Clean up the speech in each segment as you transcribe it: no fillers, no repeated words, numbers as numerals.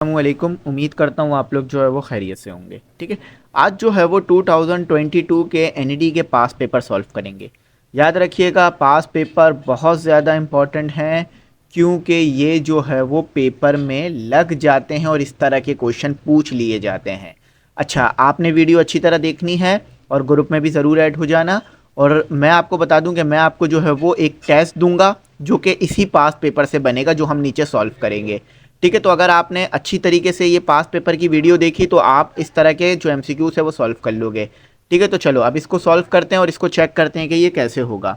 वालेकुम। उम्मीद करता हूँ आप लोग जो है वो खैरियत से होंगे। ठीक है, आज जो है वो 2022 के एनईडी के पास पेपर सॉल्व करेंगे। याद रखिएगा, पास पेपर बहुत ज़्यादा इम्पॉर्टेंट हैं क्योंकि ये जो है वो पेपर में लग जाते हैं और इस तरह के क्वेश्चन पूछ लिए जाते हैं। अच्छा, आपने वीडियो अच्छी तरह देखनी है और ग्रुप में भी ज़रूर ऐड हो जाना। और मैं आपको बता दूं कि मैं आपको जो है वो एक टेस्ट दूंगा जो कि इसी पास पेपर से बनेगा, जो हम नीचे सॉल्व करेंगे। ठीक है, तो अगर आपने अच्छी तरीके से ये पास पेपर की वीडियो देखी तो आप इस तरह के जो एमसीक्यूज है वो सॉल्व कर लोगे। ठीक है, तो चलो अब इसको सॉल्व करते हैं और इसको चेक करते हैं कि ये कैसे होगा।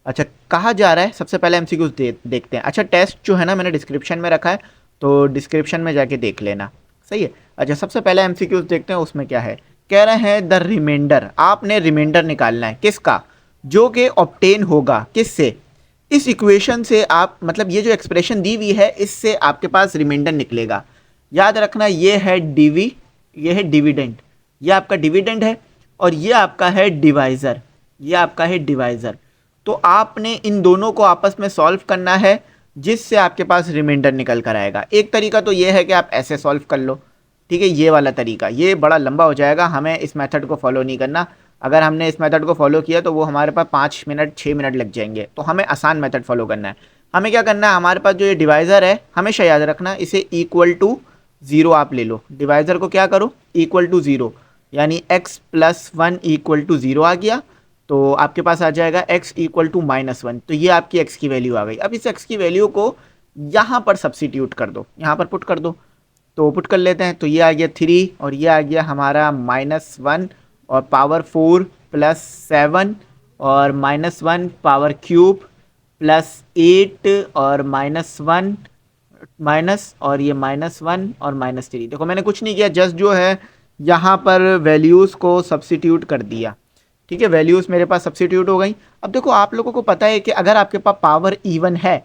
अच्छा, कहा जा रहा है, सबसे पहले एमसीक्यूज देखते हैं। अच्छा, टेस्ट जो है ना मैंने डिस्क्रिप्शन में रखा है, तो डिस्क्रिप्शन में जाके देख लेना। सही है। अच्छा, सबसे पहले एमसीक्यूज देखते हैं, उसमें क्या है। कह रहे हैं द रिमाइंडर, आपने रिमाइंडर निकालना है किसका, जो कि ऑब्टेन होगा किससे, इस इक्वेशन से। आप मतलब ये जो एक्सप्रेशन दी हुई है इससे आपके पास रिमाइंडर निकलेगा। याद रखना, ये है डीवी, ये है डिविडेंड, ये आपका डिविडेंड है और ये आपका है डिवाइज़र, ये आपका है डिवाइज़र। तो आपने इन दोनों को आपस में सॉल्व करना है जिससे आपके पास रिमाइंडर निकल कर आएगा। एक तरीका तो ये है कि आप ऐसे सॉल्व कर लो। ठीक है, ये वाला तरीका ये बड़ा लंबा हो जाएगा, हमें इस मेथड को फॉलो नहीं करना। अगर हमने इस मेथड को फॉलो किया तो वो हमारे पास 5 मिनट 6 मिनट लग जाएंगे, तो हमें आसान मेथड फॉलो करना है। हमें क्या करना है, हमारे पास जो ये डिवाइज़र है हमेशा याद रखना इसे इक्वल टू ज़ीरो आप ले लो। डिवाइज़र को क्या करो, इक्वल टू ज़ीरो, यानी x+1 इक्वल टू ज़ीरो आ गया तो आपके पास आ जाएगा x इक्वल टू -1। तो ये आपकी x की वैल्यू आ गई। अब इस x की वैल्यू को यहाँ पर सब्सिट्यूट कर दो, यहाँ पर पुट कर दो। तो पुट कर लेते हैं, तो ये आ गया 3 और ये आ गया हमारा -1 और पावर 4 प्लस 7 और -1 पावर क्यूब प्लस 8 और -1 माइनस और ये -1 और -3। देखो मैंने कुछ नहीं किया, जस्ट जो है यहाँ पर वैल्यूज़ को सब्सिट्यूट कर दिया। ठीक है, वैल्यूज़ मेरे पास सब्सिट्यूट हो गई। अब देखो आप लोगों को पता है कि अगर आपके पास पावर इवन है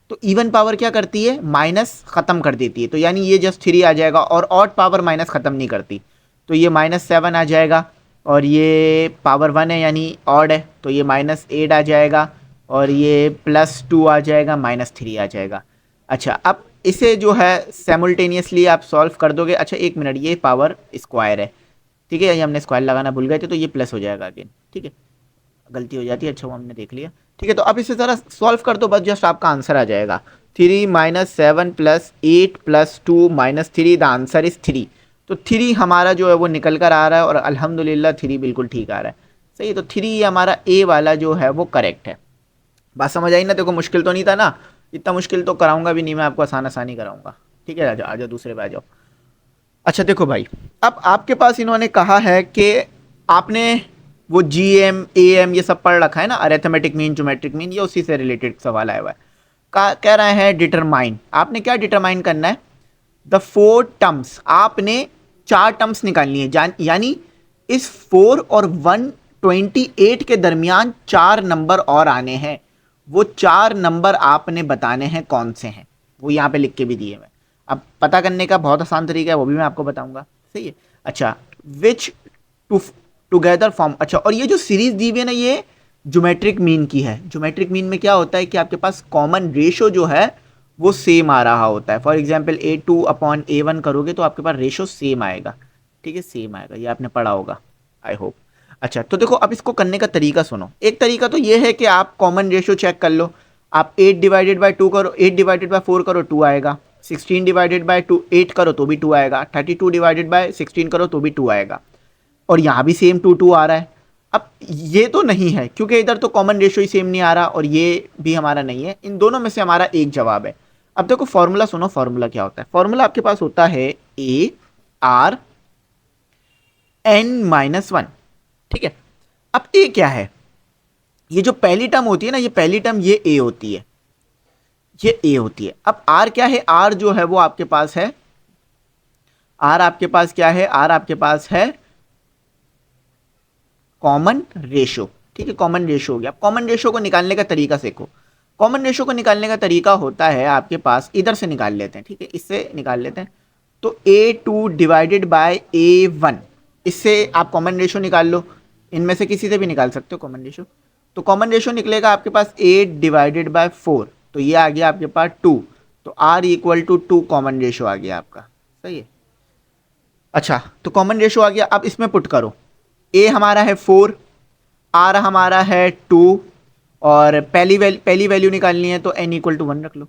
तो इवन पावर क्या करती है, माइनस ख़त्म कर देती है। तो यानी ये जस्ट 3 आ जाएगा और ऑड पावर माइनस ख़त्म नहीं करती, तो ये -7 आ जाएगा। और ये पावर 1 है यानी ऑड है, तो ये -8 आ जाएगा और ये +2 आ जाएगा, -3 आ जाएगा। अच्छा, अब इसे जो है सैमुल्टेनियसली आप सॉल्व कर दोगे। अच्छा एक मिनट, ये पावर स्क्वायर है। ठीक है, ये हमने स्क्वायर लगाना भूल गए थे, तो ये प्लस हो जाएगा अगेन। ठीक है, गलती हो जाती है। अच्छा वो हमने देख लिया। ठीक है, तो अब इसे ज़रा सॉल्व कर दो, बस जस्ट आपका आंसर आ जाएगा। 3 - 7 + 8 + 2 - 3, द आंसर इज़ 3। तो 3 हमारा जो है वो निकल कर आ रहा है और अल्हम्दुलिल्लाह 3 बिल्कुल ठीक आ रहा है। सही है, तो 3 हमारा ए वाला जो है वो करेक्ट है। बात समझ आई ना। देखो मुश्किल तो नहीं था ना, इतना मुश्किल तो कराऊंगा भी नहीं मैं आपको, आसान आसानी कराऊंगा। ठीक है, आ जाओ दूसरे पे आ जाओ। अच्छा देखो भाई, अब आपके पास इन्होंने कहा है कि आपने वो GM AM ये सब पढ़ रखा है ना, अरेथमेटिक मीन ज्योमेट्रिक मीन, ये उसी से रिलेटेड सवाल आया हुआ है। कह रहे हैं डिटरमाइन, आपने क्या डिटरमाइन करना है, द 4 टर्म्स, आपने 4 टर्म्स निकालनी है। यानी इस 4 और 128 के दरमियान 4 नंबर और आने हैं। वो 4 नंबर आपने बताने हैं कौन से हैं, वो यहाँ पे लिख के भी दिए हुए। अब पता करने का बहुत आसान तरीका है, वो भी मैं आपको बताऊंगा। सही है। अच्छा, विच टू टुगेदर फॉर्म। अच्छा, और ये जो सीरीज दी हुई है ना, ये ज्योमेट्रिक मीन की है। ज्योमेट्रिक मीन में क्या होता है कि आपके पास कॉमन रेशो जो है वो सेम आ रहा होता है। फॉर एग्जाम्पल A2/A1 करोगे तो आपके पास रेशो सेम आएगा। ठीक है, सेम आएगा, ये आपने पढ़ा होगा आई होप। अच्छा, तो देखो अब इसको करने का तरीका सुनो। एक तरीका तो ये है कि आप कॉमन रेशो चेक कर लो। आप 8/2 करो, 8/4 करो 2 आएगा। 16/8 करो तो भी 2 आएगा। 32/16 करो तो भी 2 आएगा। और यहाँ भी सेम 2 आ रहा है। अब ये तो नहीं है क्योंकि इधर तो कॉमन रेशो ही सेम नहीं आ रहा और ये भी हमारा नहीं है। इन दोनों में से हमारा एक जवाब है। अब देखो फॉर्मूला सुनो, फॉर्मूला क्या होता है। फॉर्मूला आपके पास होता है ARn-1। ठीक है, अब ए क्या है, ये जो पहली टर्म होती है ना, ये पहली टर्म ये ए होती है, ये ए होती है। अब आर क्या है, आर जो है वो आपके पास है, आर आपके पास क्या है, आर आपके पास है कॉमन रेशो। ठीक है, कॉमन रेशो हो गया। कॉमन रेशो को निकालने का तरीका सीखो। कॉमन रेशो को निकालने का तरीका होता है आपके पास, इधर से निकाल लेते हैं। ठीक है, इससे निकाल लेते हैं। तो A2/A1, इससे आप कॉमन रेशो निकाल लो। इनमें से किसी से भी निकाल सकते हो कॉमन रेशो। तो कॉमन रेशो निकलेगा आपके पास 8/4, तो ये आ गया आपके पास 2। तो R = 2 कॉमन रेशो आ गया आपका। सही है। अच्छा, तो कॉमन रेशो आ गया। अब इसमें पुट करो, ए हमारा है 4, आर हमारा है 2, और पहली वैल्यू निकालनी है तो n इक्वल टू 1 रख लो,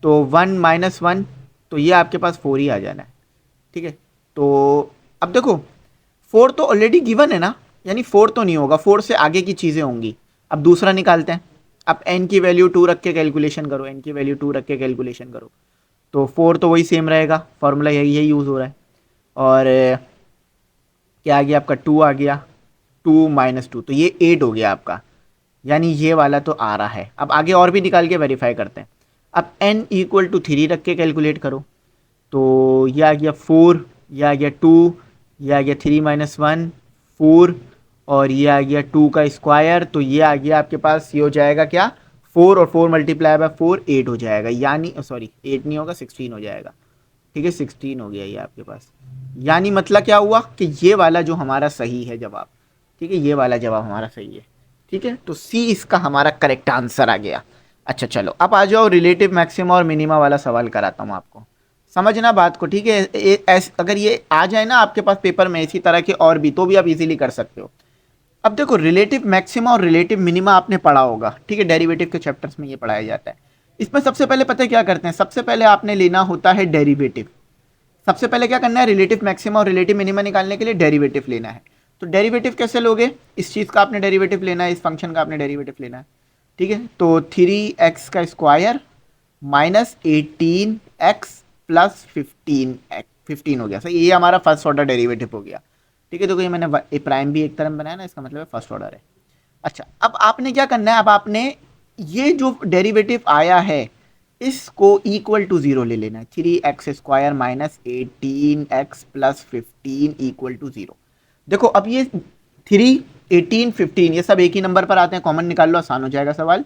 तो 1 माइनस 1, तो ये आपके पास 4 ही आ जाना है। ठीक है, तो अब देखो 4 तो ऑलरेडी गिवन है ना, यानी 4 तो नहीं होगा, 4 से आगे की चीज़ें होंगी। अब दूसरा निकालते हैं। अब n की वैल्यू 2 रख के कैलकुलेशन करो, n की वैल्यू 2 रख के कैलकुलेशन करो, तो 4 तो वही सेम रहेगा, फॉर्मूला यही यूज़ हो रहा है। और क्या आ गया आपका, 2 आ गया, 2 माइनस 2, तो ये 8 हो गया आपका, यानी ये वाला तो आ रहा है। अब आगे और भी निकाल के वेरीफाई करते हैं। अब n इक्वल टू 3 रख के कैलकुलेट करो, तो ये आ गया 4, ये आ गया 2, ये आ गया 3 माइनस 1 4, और ये आ गया 2 का स्क्वायर, तो ये आ गया आपके पास, ये हो जाएगा क्या, 4 और 4 मल्टीप्लाई बाय 4 8 हो जाएगा, यानी सॉरी 8 नहीं होगा, 16 हो जाएगा। ठीक है, 16 हो गया ये आपके पास। यानी मतलब क्या हुआ कि ये वाला जो हमारा सही है जवाब, ठीक है, ये वाला जवाब हमारा सही है। ठीक है, तो सी इसका हमारा करेक्ट आंसर आ गया। अच्छा चलो, अब आ जाओ रिलेटिव मैक्सिमा और मिनिमा वाला सवाल कराता हूँ आपको, समझना बात को। ठीक है, अगर ये आ जाए ना आपके पास पेपर में इसी तरह के और भी, तो भी आप इजीली कर सकते हो। अब देखो, रिलेटिव मैक्सिमा और रिलेटिव मिनिमा आपने पढ़ा होगा, ठीक है, डेरिवेटिव के चैप्टर्स में ये पढ़ाया जाता है। इसमें सबसे पहले पता है क्या करते हैं, सबसे पहले आपने लेना होता है डेरिवेटिव। सबसे पहले क्या करना है, रिलेटिव मैक्सिमा और रिलेटिव मिनिमा निकालने के लिए डेरिवेटिव लेना है। तो डेरिवेटिव कैसे लोगे, इस चीज़ का आपने डेरिवेटिव लेना है, इस फंक्शन का आपने डेरिवेटिव लेना है। ठीक है, तो 3x का स्क्वायर माइनस 18x प्लस 15 हो गया, सही, ये हमारा फर्स्ट ऑर्डर डेरिवेटिव हो गया। ठीक है, तो ये मैंने ए प्राइम भी एक तरफ बनाया ना, इसका मतलब है फर्स्ट ऑर्डर है। अच्छा, अब आपने क्या करना है, अब आपने ये जो डेरिवेटिव आया है इसको इक्वल टू 0 ले लेना है। 3x square minus 18x plus 15 equal to 0। देखो अब ये 3 18 15 ये सब एक ही नंबर पर आते हैं, कॉमन निकाल लो, आसान हो जाएगा सवाल।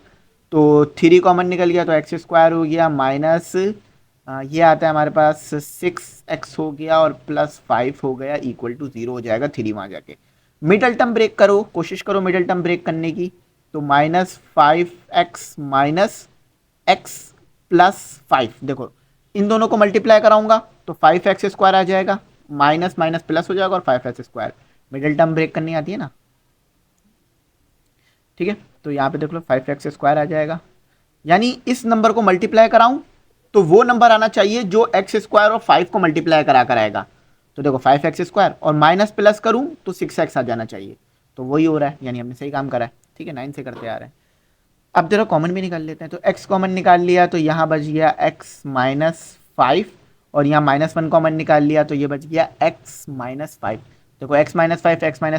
तो 3 कॉमन निकल गया तो एक्स स्क्वायर हो गया, माइनस ये आता है हमारे पास 6x हो गया, और प्लस 5 हो गया, इक्वल टू 0 हो जाएगा 3 वहाँ जाके। मिडल टर्म ब्रेक करो, कोशिश करो मिडल टर्म ब्रेक करने की, तो minus 5x minus x plus 5, देखो इन दोनों को मल्टीप्लाई कराऊंगा तो 5x स्क्वायर आ जाएगा, माइनस माइनस प्लस हो जाएगा, और 5x square, middle term break करनी आती है ना। ठीक है, तो यहाँ पे देख लो 5x स्क्वायर आ जाएगा, यानी इस नंबर को मल्टीप्लाई कराऊं तो वो नंबर आना चाहिए जो एक्स स्क्वायर और 5 को मल्टीप्लाई करा कर आएगा। तो देखो 5x स्क्वायर और माइनस प्लस करूं तो 6x आ जाना चाहिए, तो वही हो रहा है, यानी हमने सही काम करा है। ठीक है, 9 से करते आ रहे हैं। अब जरा कॉमन भी निकाल लेते हैं, तो x कॉमन निकाल लिया तो यहाँ बच गया x माइनस 5, और यहाँ -1 कॉमन निकाल लिया तो ये बच गया x माइनस 5। देखो x माइनस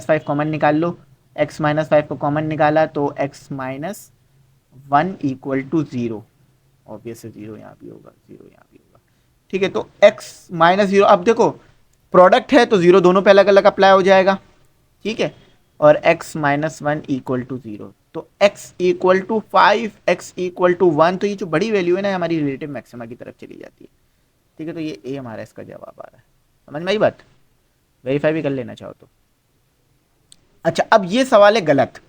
5 कॉमन निकाल लो, x माइनस 5 को कॉमन निकाला तो x minus 1 equal to 0, obvious है 0 यहाँ भी होगा, 0 यहाँ भी होगा। ठीक है, तो x माइनस 0, अब देखो प्रोडक्ट है तो 0 दोनों पे अलग अलग अप्लाई हो जाएगा। ठीक है, और x माइनस 1 इक्वल टू 0, तो x equal to 5, x equal to 1, तो ये जो बड़ी वैल्यू है ना हमारी रिलेटिव मैक्सिमा की तरफ चली जाती है। ठीक है, तो ये a हमारा इसका जवाब आ रहा है। समझ में आई बात, वेरीफाई भी कर लेना चाहो तो। अच्छा, अब ये सवाल है गलत,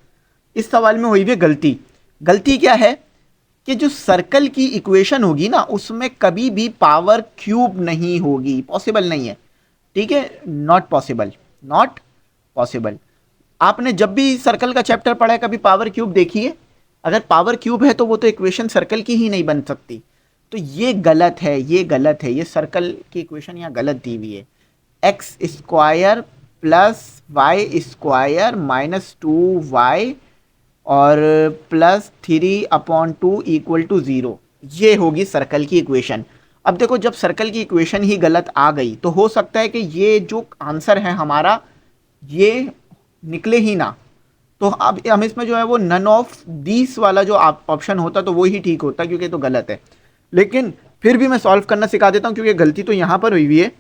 इस सवाल में हुई हुई गलती। गलती क्या है कि जो सर्कल की इक्वेशन होगी ना उसमें कभी भी पावर क्यूब नहीं होगी, पॉसिबल नहीं है। ठीक है, नॉट पॉसिबल, नॉट पॉसिबल। आपने जब भी सर्कल का चैप्टर पढ़ा है कभी पावर क्यूब देखी है? अगर पावर क्यूब है तो वो तो इक्वेशन सर्कल की ही नहीं बन सकती। तो ये गलत है, ये गलत है, ये सर्कल की इक्वेशन यहाँ गलत दी हुई है। X square plus y square minus 2y और प्लस 3/2 इक्वल टू 0, ये होगी सर्कल की इक्वेशन। अब देखो जब सर्कल की इक्वेशन ही गलत आ गई तो हो सकता है कि ये जो आंसर है हमारा ये निकले ही ना। तो अब हम इसमें जो है वो नन ऑफ दीस वाला जो ऑप्शन होता तो वो ही ठीक होता, क्योंकि तो गलत है। लेकिन फिर भी मैं सॉल्व करना सिखा देता हूँ, क्योंकि गलती तो यहाँ पर हुई हुई है,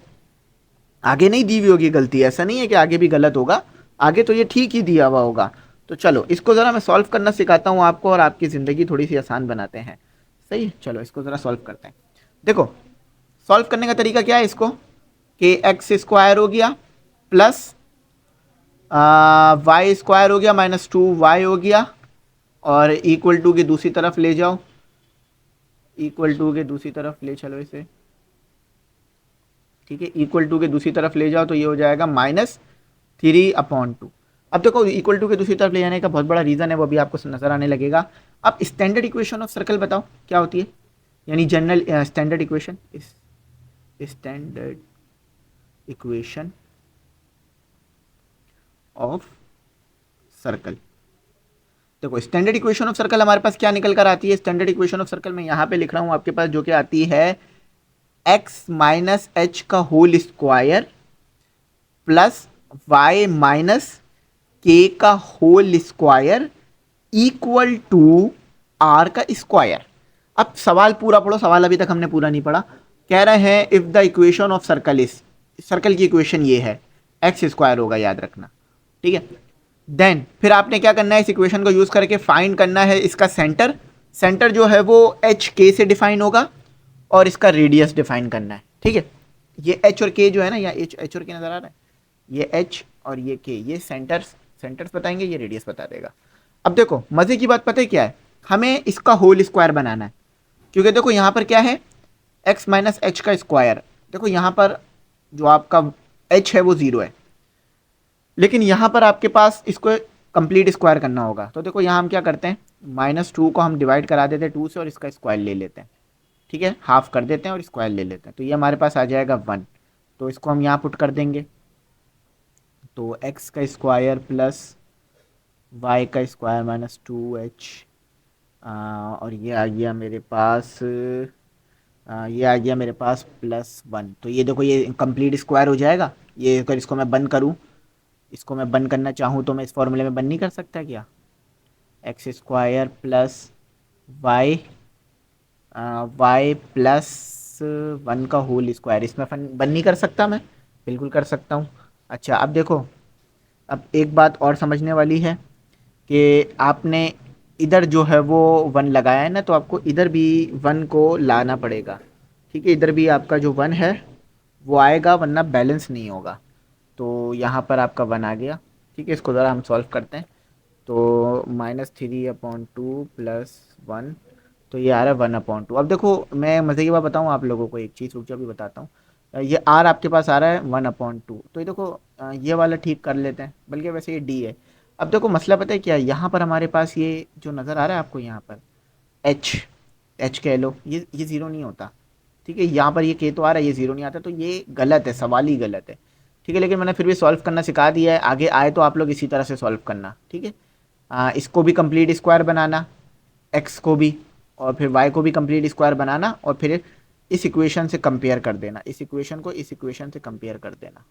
आगे नहीं दी हुई होगी गलती। ऐसा नहीं है कि आगे भी गलत होगा, आगे तो ये ठीक ही दिया हुआ होगा। तो चलो इसको ज़रा मैं सॉल्व करना सिखाता हूँ आपको, और आपकी ज़िंदगी थोड़ी सी आसान बनाते हैं। सही है, चलो इसको ज़रा सॉल्व करते हैं। देखो सॉल्व करने का तरीका क्या है, इसको कि एक्स स्क्वायर हो गया प्लस वाई स्क्वायर हो गया माइनस 2y हो गया, और इक्वल टू के दूसरी तरफ ले जाओ, इक्वल टू के दूसरी तरफ ले चलो इसे। ठीक है, इक्वल टू के दूसरी तरफ ले जाओ तो ये हो जाएगा -3/2। अब देखो इक्वल टू के दूसरी तरफ ले जाने का बहुत बड़ा रीज़न है, वो अभी आपको नजर आने लगेगा। अब स्टैंडर्ड इक्वेशन ऑफ सर्कल बताओ क्या होती है, यानी general standard equation, standard equation of circle. देखो स्टैंडर्ड इक्वेशन ऑफ सर्कल हमारे पास क्या निकल कर आती है, स्टैंडर्ड इक्वेशन ऑफ सर्कल में यहाँ पे लिख रहा हूँ आपके पास, जो कि आती है x माइनस एच का whole square plus y minus k का whole square equal to r का स्क्वायर। अब सवाल पूरा पढ़ो, सवाल अभी तक हमने पूरा नहीं पढ़ा। कह रहे हैं if the equation of circle is, circle की इक्वेशन ये है, एक्स स्क्वायर होगा, याद रखना, ठीक है। देन फिर आपने क्या करना है, इस इक्वेशन को यूज करके फाइंड करना है इसका सेंटर। सेंटर जो है वो एच के से डिफाइन होगा और इसका रेडियस डिफाइन करना है, ठीक है। ये एच और के जो है ना, या एच और के नजर आ रहा है, ये एच और ये के, ये सेंटर्स बताएंगे, ये रेडियस बता देगा। अब देखो मजे की बात पता है क्या है, हमें इसका होल स्क्वायर बनाना है, क्योंकि देखो यहाँ पर क्या है, एक्स माइनस एच का स्क्वायर। देखो यहाँ पर जो आपका एच है वो 0 है, लेकिन यहाँ पर आपके पास इसको कंप्लीट स्क्वायर करना होगा। तो देखो यहाँ हम क्या करते हैं, -2 को हम डिवाइड करा देते हैं 2 से और इसका स्क्वायर ले लेते हैं, ठीक है, हाफ कर देते हैं और स्क्वायर ले लेते हैं, तो ये हमारे पास आ जाएगा 1। तो इसको हम यहाँ पुट कर देंगे, तो एक्स का स्क्वायर प्लस वाई का स्क्वायर -2h, और ये आ गया मेरे पास ये आ गया मेरे पास +1। तो ये देखो ये कंप्लीट स्क्वायर हो जाएगा। ये अगर इसको मैं बंद करूँ, इसको मैं बंद करना चाहूँ तो मैं इस फॉर्मूले में बंद नहीं कर सकता क्या, x square plus y y +1 का होल स्क्वायर, इसमें बंद नहीं कर सकता मैं, बिल्कुल कर सकता हूँ। अच्छा अब देखो, अब एक बात और समझने वाली है कि आपने इधर जो है वो 1 लगाया है ना, तो आपको इधर भी 1 को लाना पड़ेगा, ठीक है। इधर भी आपका जो 1 है वो आएगा, वरना बैलेंस नहीं होगा। तो यहाँ पर आपका 1 आ गया, ठीक है। इसको ज़रा हम सॉल्व करते हैं, तो -3/2 + 1, तो ये आ रहा है 1/2। अब देखो मैं मज़े की बात बताऊँ आप लोगों को, एक चीज़ रुक जाओ अभी बताता हूँ। ये आर आपके पास आ रहा है 1/2, तो ये देखो ये वाला ठीक कर लेते हैं, बल्कि वैसे ये डी है। अब देखो मसला पता है क्या है, यहाँ पर हमारे पास ये जो नज़र आ रहा है आपको, यहाँ पर एच, एच कह लो, ये ज़ीरो नहीं होता, ठीक है। यहाँ पर ये के तो आ रहा है, ये ज़ीरो नहीं आता, तो ये गलत है, सवाल ही गलत है, ठीक है। लेकिन मैंने फिर भी सॉल्व करना सिखा दिया है, आगे आए तो आप लोग इसी तरह से सॉल्व करना, ठीक है। इसको भी कंप्लीट स्क्वायर बनाना, एक्स को भी, और फिर वाई को भी कंप्लीट स्क्वायर बनाना, और फिर इस इक्वेशन से कंपेयर कर देना, इस इक्वेशन को इस इक्वेशन से कंपेयर कर देना।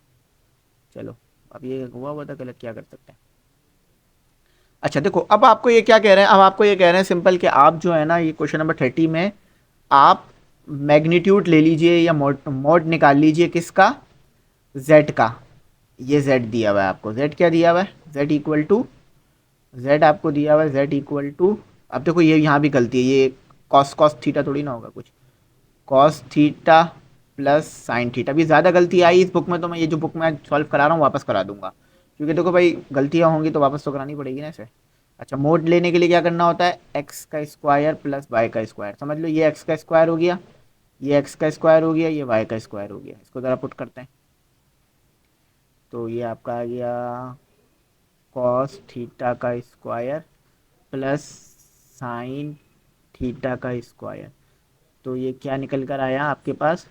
चलो अब ये हुआ था गलत, क्या कर सकते हैं। अच्छा देखो अब आपको ये क्या कह रहे हैं, अब आपको ये कह रहे हैं सिंपल कि आप जो है ना, ये क्वेश्चन नंबर 30 में आप मैग्नीट्यूड ले लीजिए या मोड निकाल लीजिए, किसका, z का। ये z दिया हुआ है आपको, z क्या दिया हुआ है, z इक्वल टू, z आपको दिया हुआ है z इक्वल टू, अब देखो ये यहाँ भी गलती है, ये कॉस कॉस थीटा थोड़ी ना होगा कुछ, cos theta plus sine theta, भी ज़्यादा गलती आई इस बुक में, तो मैं ये जो बुक में सॉल्व करा रहा हूँ वापस करा दूंगा, क्योंकि देखो भाई गलतियाँ होंगी तो वापस तो करानी पड़ेगी ना इसे। अच्छा मोड लेने के लिए क्या करना होता है, एक्स का स्क्वायर प्लस वाई का स्क्वायर, समझ लो ये एक्स का स्क्वायर हो गया, ये एक्स का स्क्वायर हो गया, ये वाई का स्क्वायर हो गया। इसको ज़रा पुट करते हैं, तो ये आपका आ गया कॉस थीटा का स्क्वायर प्लस साइन थीटा का स्क्वायर। तो ये क्या निकल कर आया आपके पास,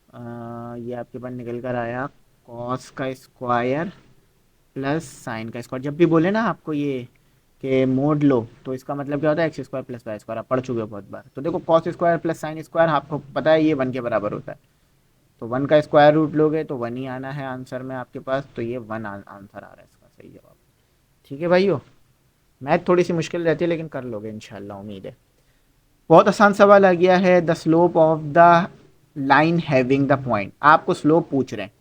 ये आपके पास निकल कर आया कॉस का स्क्वायर प्लस साइन का स्क्वायर। जब भी बोले ना आपको ये कि मोड लो, तो इसका मतलब क्या होता है, x square plus y square, आप पढ़ चुके हो बहुत बार। तो देखो cos square plus sine square आपको पता है ये 1 के बराबर होता है, तो 1 का स्क्वायर रूट लोगे तो 1 ही आना है आंसर में आपके पास, तो ये 1 आंसर आ रहा है इसका सही जवाब, ठीक है भाइयों। मैथ थोड़ी सी मुश्किल रहती है लेकिन कर लोगे इंशाल्लाह, उम्मीद है। बहुत आसान सवाल आ गया है, the slope of the line having the point, आपको स्लोप पूछ रहे हैं,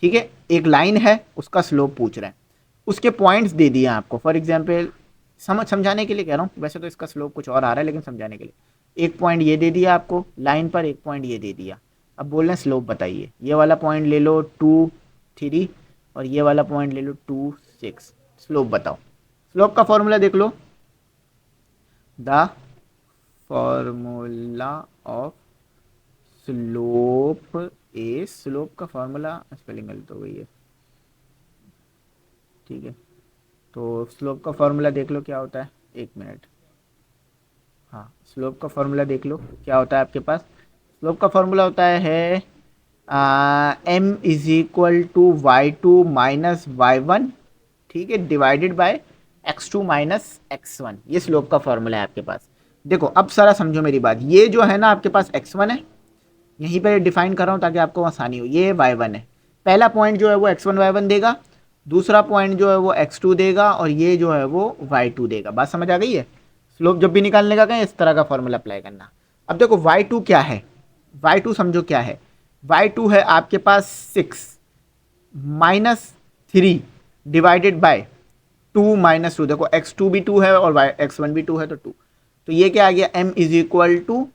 ठीक है। एक लाइन है उसका स्लोप पूछ रहे हैं, उसके पॉइंट्स दे दिए आपको, फॉर एग्जांपल समझाने के लिए कह रहा हूँ, वैसे तो इसका स्लोप कुछ और आ रहा है लेकिन समझाने के लिए, एक पॉइंट ये दे दिया आपको लाइन पर, एक पॉइंट ये दे दिया। अब बोल रहे हैं स्लोप बताइए, ये वाला पॉइंट ले लो 2 3 और ये वाला पॉइंट ले लो 2 6, स्लोप बताओ। स्लोप का फॉर्मूला देख लो, the formula of slope a slope का फॉर्मूला, स्पेलिंग गलत हो गई है, ठीक है। तो स्लोप का फॉर्मूला देख लो क्या होता है, एक मिनट। हाँ, स्लोप का फॉर्मूला देख लो क्या होता है आपके पास। स्लोप का फॉर्मूला होता है m is equal to y two minus y one, ठीक है, divided by x two minus x one. ये स्लोप का फॉर्मूला है आपके पास। देखो अब सारा समझो मेरी बात, ये जो है ना आपके पास एक्स वन है, यहीं पर डिफाइन कर रहा हूँ ताकि आपको आसानी हो। ये वाई वन है, पहला पॉइंट जो है वो एक्स वन वाई वन देगा, दूसरा पॉइंट जो है वो एक्स टू देगा, और ये जो है वो वाई टू देगा। बात समझ आ गई है। स्लोप जब भी निकालने का कहें इस तरह का फॉर्मूला अप्लाई करना। अब देखो वाई टू क्या है, वाई टू समझो क्या है। वाई टू है आपके पास 6 माइनस 3 डिवाइडेड बाय 2 माइनस 2। देखो एक्स टू भी 2 है और वाई एक्स वन भी 2 है, तो 2। तो ये क्या आ गया, m is equal to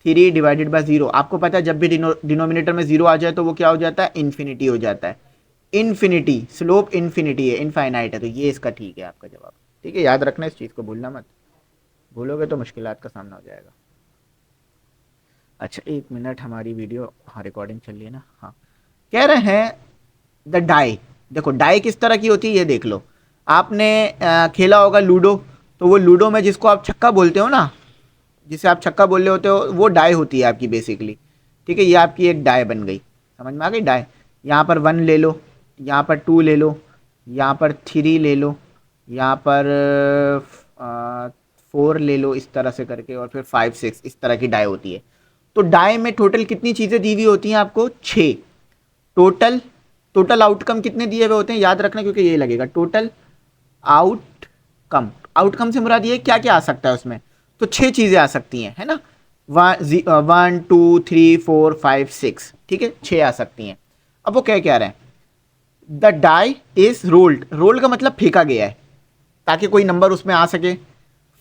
3 divided by 0। आपको पता है जब भी डिनोमिनेटर में 0 आ जाए तो वो क्या हो जाता है, इन्फिनिटी हो जाता है। इन्फिनिटी, स्लोप इन्फिनिटी है, इनफाइनाइट है, तो ये इसका ठीक है आपका जवाब। ठीक है, याद रखना इस चीज़ को, भूलना मत, भूलोगे तो मुश्किलात का सामना हो जाएगा। अच्छा एक मिनट, हमारी वीडियो, हाँ रिकॉर्डिंग चल रही है ना, हाँ। कह रहे हैं द डाई। देखो डाई किस तरह की होती है ये देख लो। आपने खेला होगा लूडो, तो वो लूडो में जिसको आप छक्का बोलते हो ना, जिसे आप छक्का बोल रहे होते हो, वो डाई होती है आपकी बेसिकली। ठीक है, ये आपकी एक डाई बन गई, समझ में आ गई डाई। यहाँ पर 1 ले लो, यहाँ पर 2 ले लो, यहाँ पर 3 ले लो, यहाँ पर 4 ले लो, इस तरह से करके, और फिर 5 6, इस तरह की डाई होती है। तो डाई में टोटल कितनी चीज़ें दी हुई होती हैं आपको, 6। टोटल टोटल आउटकम कितने दिए हुए होते हैं याद रखना, क्योंकि ये लगेगा टोटल आउटकम। आउटकम से मुराद ये क्या क्या आ सकता है उसमें, तो 6 चीज़ें आ सकती हैं, है ना। 1 2 3 4 5 6, ठीक है, 6 आ सकती हैं। अब वो क्या रहे हैं, the die is rolled. Rolled का मतलब फेंका गया है ताकि कोई नंबर उसमें आ सके।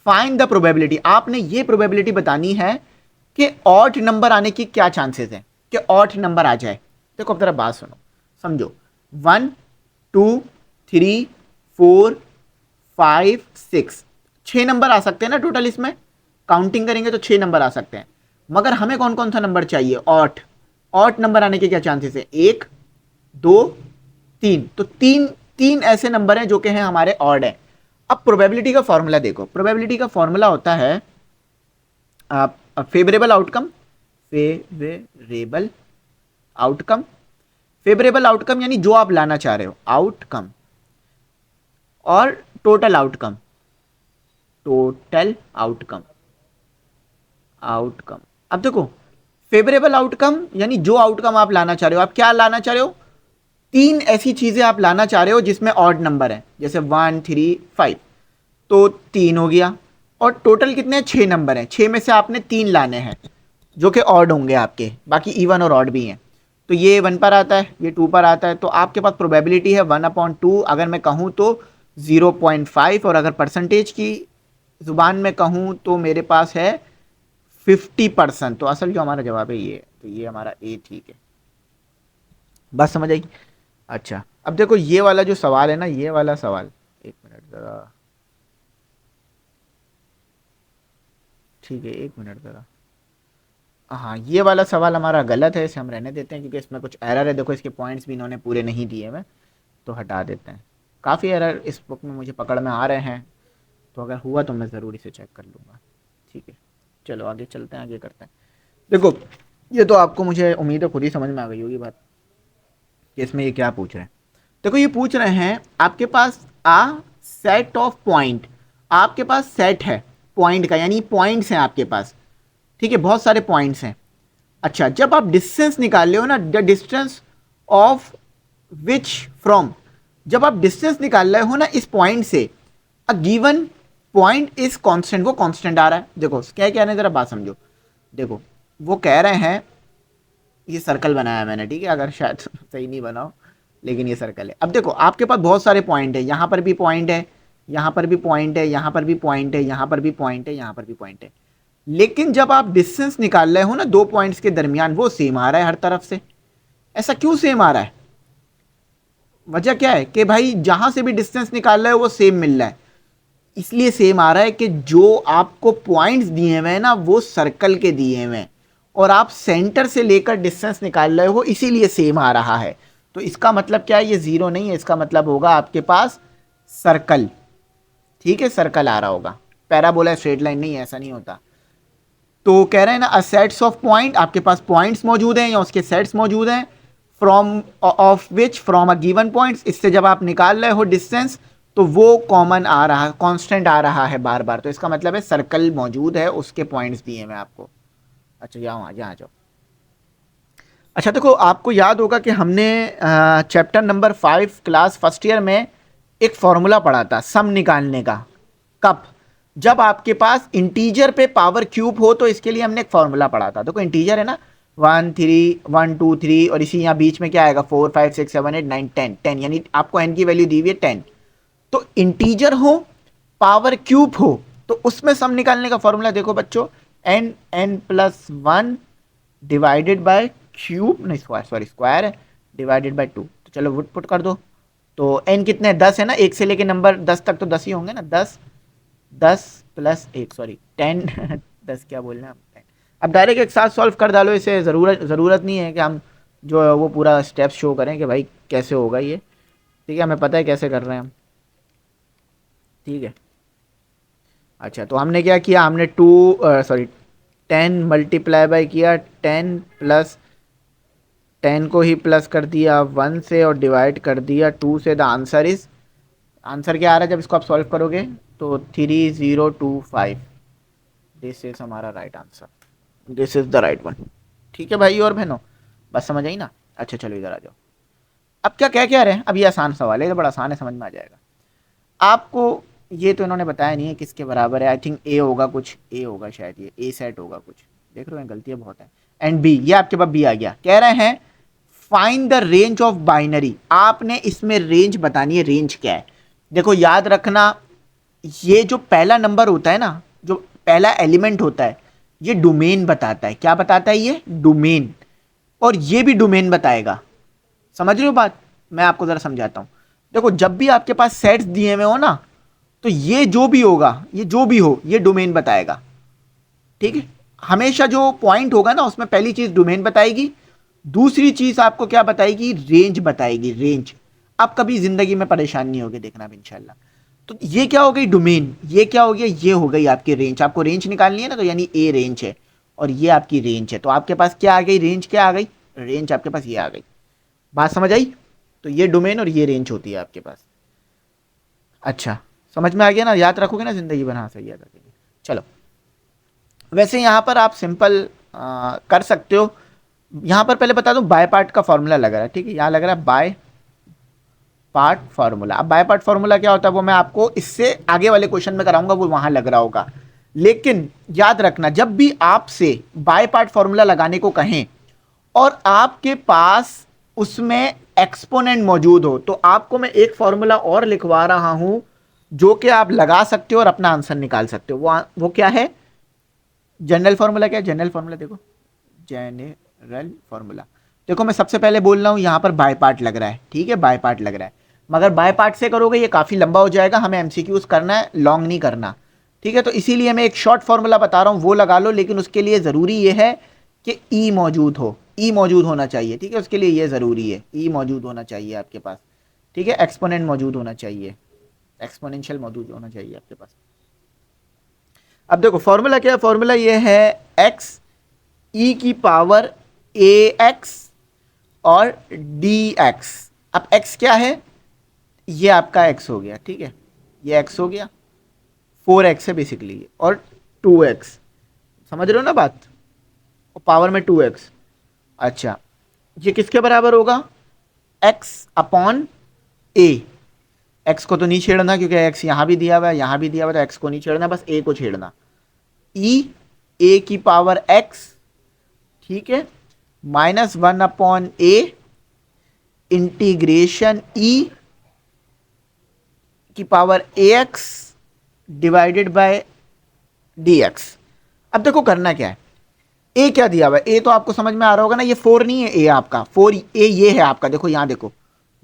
फाइंड द प्रोबेबिलिटी, आपने ये प्रोबेबिलिटी बतानी है कि ऑड नंबर आने की क्या चांसेस हैं, कि ऑड नंबर आ जाए। देखो अब जरा बात सुनो, समझो। 1 2 3 4 5 6, 6 नंबर आ सकते हैं ना टोटल, इसमें काउंटिंग करेंगे तो 6 नंबर आ सकते हैं। मगर हमें कौन कौन सा नंबर चाहिए, ऑट। ऑट नंबर आने के क्या चांसेस है, 1 2 3। तो तीन तीन ऐसे नंबर हैं जो कि हैं हमारे ऑड है। अब प्रोबेबिलिटी का फॉर्मूला देखो, प्रोबेबिलिटी का फॉर्मूला होता है favourable outcome, favourable outcome, favourable outcome यानी जो आप लाना चाह रहे हो आउटकम, और total outcome, total outcome, outcome. अब देखो फेवरेबल आउटकम यानी जो आउटकम आप लाना चाह रहे हो, आप क्या लाना चाह रहे हो, 3 ऐसी चीजें आप लाना चाह रहे हो जिसमें ऑड नंबर है, जैसे 1 3 5, तो 3 हो गया। और टोटल कितने 6 नंबर हैं, 6 में से आपने 3 लाने हैं जो कि ऑड होंगे आपके, बाकी इवन और ऑड भी हैं। तो ये 1 पर आता है, ये 2 पर आता है, तो आपके पास प्रोबेबिलिटी है 1/2। अगर मैं कहूँ तो 0.5, और अगर परसेंटेज की ज़ुबान में कहूँ तो मेरे पास है 50%। तो असल जो हमारा जवाब है ये, तो ये हमारा ए ठीक है। बात समझ आई। अच्छा अब देखो ये वाला जो सवाल है ना, ये वाला सवाल, एक मिनट ज़रा, ठीक है एक मिनट ज़रा। हाँ ये वाला सवाल हमारा गलत है, इसे हम रहने देते हैं क्योंकि इसमें कुछ एरर है। देखो इसके पॉइंट्स भी इन्होंने पूरे नहीं दिए हुए, तो हटा देते हैं। काफ़ी एरर इस बुक में मुझे पकड़ में आ रहे हैं, तो अगर हुआ तो मैं ज़रूर इसे चेक कर लूँगा। ठीक है चलो आगे चलते हैं, आगे करते हैं। देखो ये तो आपको, मुझे उम्मीद है खुद ही समझ में आ गई होगी बात कि इसमें ये क्या पूछ रहे हैं। देखो ये पूछ रहे हैं आपके पास सेट ऑफ पॉइंट, आपके पास सेट है पॉइंट का, यानी पॉइंट्स हैं आपके पास, ठीक है, बहुत सारे पॉइंट्स हैं। अच्छा जब आप डिस्टेंस निकाल रहे हो ना, the distance of which from, जब आप डिस्टेंस निकाल रहे हो ना इस पॉइंट से, a given point is constant, वो कांस्टेंट आ रहा है। देखो क्या कह रहे हैं जरा बात समझो। देखो वो कह रहे हैं, ये सर्कल बनाया मैंने, ठीक है, अगर शायद सही नहीं बनाओ लेकिन ये सर्कल है। अब देखो आपके पास बहुत सारे पॉइंट है, यहाँ पर भी पॉइंट है, यहाँ पर भी पॉइंट है, यहाँ पर भी पॉइंट है, यहाँ पर भी पॉइंट है, यहाँ पर भी पॉइंट है। लेकिन जब आप डिस्टेंस निकाल रहे हो ना दो पॉइंट्स के दरमियान, वो सेम आ रहा है हर तरफ से। ऐसा क्यों सेम आ रहा है, वजह क्या है कि भाई जहां से भी डिस्टेंस निकाल रहे हो वो सेम मिल रहा है। इसलिए सेम आ रहा है कि जो आपको पॉइंट्स दिए हुए हैं ना वो सर्कल के दिए हुए हैं, और आप सेंटर से लेकर डिस्टेंस निकाल रहे हो, इसीलिए सेम आ रहा है। तो इसका मतलब क्या है, ये जीरो नहीं है, इसका मतलब होगा आपके पास सर्कल। ठीक है, सर्कल आ रहा होगा, पैराबोला स्ट्रेट लाइन नहीं है, ऐसा नहीं होता। तो कह रहे हैं ना, अ सेट्स ऑफ पॉइंट, आपके पास पॉइंट्स मौजूद हैं या उसके सेट्स मौजूद हैं, from of which from a given points, इससे जब आप निकाल रहे हो डिस्टेंस तो वो कॉमन आ रहा है, कांस्टेंट आ रहा है बार बार, तो इसका मतलब है सर्कल मौजूद है, उसके पॉइंट्स दिए मैं आपको। अच्छा यहाँ यहाँ जाओ। अच्छा देखो, आपको याद होगा कि हमने chapter number 5 class first year में एक फॉर्मूला पढ़ा था सम निकालने का। कब? जब आपके पास इंटीजर पे पावर क्यूब हो, तो इसके लिए हमने एक फॉर्मूला पढ़ा था। देखो इंटीजर है ना, 1 2 3 और इसी यहाँ बीच में क्या आएगा 4 5 6 7 8 9 10 10, यानी आपको n की वैल्यू दी हुई है 10। तो इंटीजर हो, पावर क्यूब हो, तो उसमें सम निकालने का फॉर्मूला देखो बच्चों, n+1 डिवाइडेड बाय क्यूब, नहीं स्क्वायर, सॉरी स्क्वायर है, डिवाइडेड बाय 2। तो चलो वुड पुट कर दो। तो n कितने, 10 है ना, 1 से लेके नंबर 10 तक तो 10 ही होंगे ना, 10 10 प्लस 1, सॉरी 10 10 क्या बोलना है, 10। अब डायरेक्ट एक साथ सॉल्व कर डालो इसे, ज़रूरत नहीं है कि हम जो है वो पूरा स्टेप शो करें कि भाई कैसे होगा ये। ठीक है, हमें पता है कैसे कर रहे हैं हम। ठीक है, अच्छा तो हमने क्या किया, हमने 10 मल्टीप्लाई बाय किया 10 प्लस 10 को ही प्लस कर दिया 1 से और डिवाइड कर दिया 2 से। द आंसर इज, आंसर क्या आ रहा है जब इसको आप सॉल्व करोगे, तो 3025। दिस इज हमारा right answer, this is the right one. ठीक है भाई और बहनों, बस समझ आई ना। अच्छा चलो इधर आ जाओ। अब क्या कह क्या रहे हैं, अब ये आसान सवाल है, ये तो बड़ा आसान है, समझ में आ जाएगा आपको। ये तो इन्होंने बताया नहीं है किसके बराबर है, आई थिंक ए होगा, कुछ ए होगा शायद, ये ए सेट होगा कुछ, देख रहे हो गलतियां बहुत हैं। एंड बी, ये आपके पास बी आ गया। कह रहे हैं find the range of binary, आपने इसमें रेंज बतानी है, रेंज क्या है। देखो याद रखना, ये जो पहला नंबर होता है ना, जो पहला एलिमेंट होता है, ये डोमेन बताता है। क्या बताता है ये? डोमेन। और ये भी डोमेन बताएगा, समझ रहे हो बात? मैं आपको जरा समझाता हूं। देखो जब भी आपके पास सेट्स दिए हुए हो ना, तो ये जो भी होगा, ये जो भी हो, ये डोमेन बताएगा। ठीक है, हमेशा जो पॉइंट होगा ना, उसमें पहली चीज डोमेन बताएगी, दूसरी चीज आपको क्या बताएगी, रेंज बताएगी, रेंज। आप कभी जिंदगी में परेशान नहीं होगे, देखना अब इंशाल्लाह। तो ये क्या हो गई डोमेन, ये क्या हो गया, ये हो गई आपकी रेंज। आपको रेंज निकालनी है ना, तो यानी ए रेंज है और ये आपकी रेंज है। तो आपके पास क्या आ गई, रेंज क्या आ गई, रेंज आपके पास ये आ गई। बात समझ आई? तो ये डोमेन और ये रेंज होती है आपके पास। अच्छा समझ में आ गया ना, याद रखोगे ना जिंदगी बना, सही याद रखेंगे। चलो, वैसे यहाँ पर आप सिंपल कर सकते हो। यहाँ पर पहले बता दूं, बाय पार्ट का फॉर्मूला लग रहा है। ठीक है, यहाँ लग रहा है बाय पार्ट फॉर्मूला। अब बाय पार्ट फॉर्मूला क्या होता है वो मैं आपको इससे आगे वाले क्वेश्चन में कराऊंगा, वो वहां लग रहा होगा। लेकिन याद रखना, जब भी आपसे बाय पार्ट फॉर्मूला लगाने को कहें और आपके पास उसमें एक्सपोनेंट मौजूद हो, तो आपको मैं एक फॉर्मूला और लिखवा रहा हूं जो कि आप लगा सकते हो और अपना आंसर निकाल सकते हो। वो क्या है? General formula. क्या है जनरल फॉर्मूला? देखो जनरल फॉर्मूला, देखो मैं सबसे पहले बोल रहा हूं यहां पर बाय पार्ट लग रहा है। ठीक है, बाय पार्ट लग रहा है, मगर बाय पार्ट से करोगे ये काफी लंबा हो जाएगा, हमें एमसीक्यूज करना है, लॉन्ग नहीं करना। ठीक है, तो इसीलिए मैं एक शॉर्ट फॉर्मूला बता रहा हूं, वो लगा लो। लेकिन उसके लिए जरूरी ये है कि ई मौजूद हो, ई मौजूद होना चाहिए। ठीक है, उसके लिए ये जरूरी है, ई मौजूद होना चाहिए आपके पास। ठीक है, एक्सपोनेंट मौजूद होना चाहिए, एक्सपोनेंशियल मौजूद होना चाहिए आपके पास। अब देखो फॉर्मूला क्या है, फॉर्मूला ये है एक्स ई की पावर ए एक्स और डी एक्स। अब एक्स क्या है, ये आपका एक्स हो गया। ठीक है, ये एक्स हो गया, 4x है बेसिकली ये, और 2x, समझ रहे हो ना बात, और पावर में 2x। अच्छा, ये किसके बराबर होगा, x अपॉन a। x को तो नहीं छेड़ना क्योंकि x यहां भी दिया हुआ है, यहां भी दिया हुआ है, तो x को नहीं छेड़ना, बस a को छेड़ना। e a की पावर x, ठीक है, -1 अपॉन a इंटीग्रेशन e की power ax divided by dx। अब देखो करना क्या है, a क्या दिया हुआ है, a तो आपको समझ में आ रहा होगा ना, ये 4 नहीं है, a आपका 4a ये है आपका। देखो यहाँ देखो,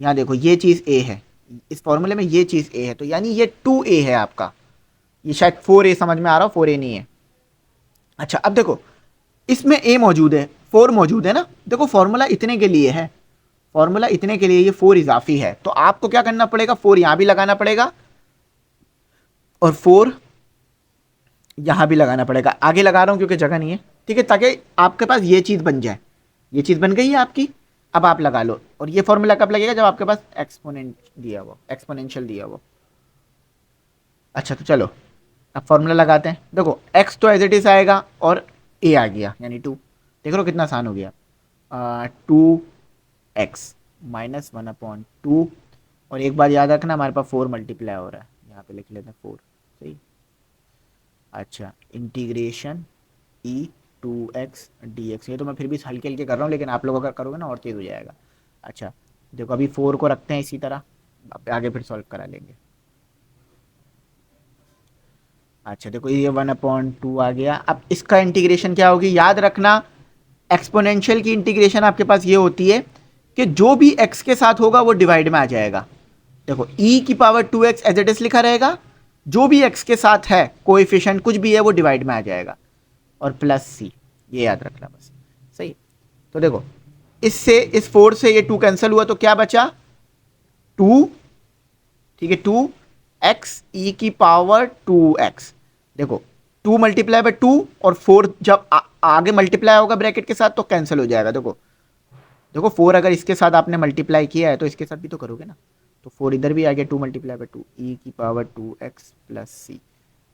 यहाँ देखो, ये चीज a है, इस फॉर्मूले में ये चीज a है, तो यानी ये 2a है आपका। ये शायद 4a समझ में आ रहा हो, 4a नहीं है। अच्छा अब देखो, इसमें a मौजूद है, 4 मौजूद है ना। देखो फॉर्मूला इतने के लिए है, फॉर्मूला इतने के लिए ये 4 इजाफी है, तो आपको क्या करना पड़ेगा, 4 यहां भी लगाना पड़ेगा और 4 यहां भी लगाना पड़ेगा। आगे लगा रहा हूं क्योंकि जगह नहीं है, ठीक है, ताकि आपके पास ये चीज बन जाए। ये चीज बन गई है आपकी, अब आप लगा लो। और ये फॉर्मूला कब लगेगा, जब आपके पास एक्सपोनेंट दिया हुआ, एक्सपोनेंशियल दिया हुआ। अच्छा तो चलो अब फॉर्मूला लगाते हैं। देखो x तो एज इट इज आएगा और a आ गया यानी 2। देख लो कितना आसान हो गया, 2x माइनस 1/2। और एक बात याद रखना, हमारे पास 4 मल्टीप्लाई हो रहा है, यहाँ पे लिख लेते हैं 4, सही। अच्छा इंटीग्रेशन e2x dx, ये तो मैं फिर भी हल्के हल्के कर रहा हूँ, लेकिन आप लोग अगर करोगे ना और तेज हो जाएगा। अच्छा देखो अभी 4 को रखते हैं इसी तरह, आगे फिर सॉल्व करा लेंगे। अच्छा देखो ये 1/2 आ गया। अब इसका इंटीग्रेशन क्या होगी, याद रखना एक्सपोनेंशियल की इंटीग्रेशन आपके पास ये होती है कि जो भी x के साथ होगा वो डिवाइड में आ जाएगा। देखो e⁻²x एज इट इज लिखा रहेगा, जो भी x के साथ है कोएफिशिएंट कुछ भी है वो डिवाइड में आ जाएगा, और प्लस c, ये याद रखना बस, सही। तो देखो इससे इस 4 से ये 2 कैंसिल हुआ, तो क्या बचा 2, ठीक है, 2x e⁻²x। देखो 2 मल्टीप्लाई बाय 2 और 4 जब आगे मल्टीप्लाई होगा ब्रैकेट के साथ तो कैंसिल हो जाएगा। देखो देखो 4 अगर इसके साथ आपने मल्टीप्लाई किया है तो इसके साथ भी तो करोगे ना, तो 4 इधर भी आ गया, 2 multiply by 2 e⁻²x plus c।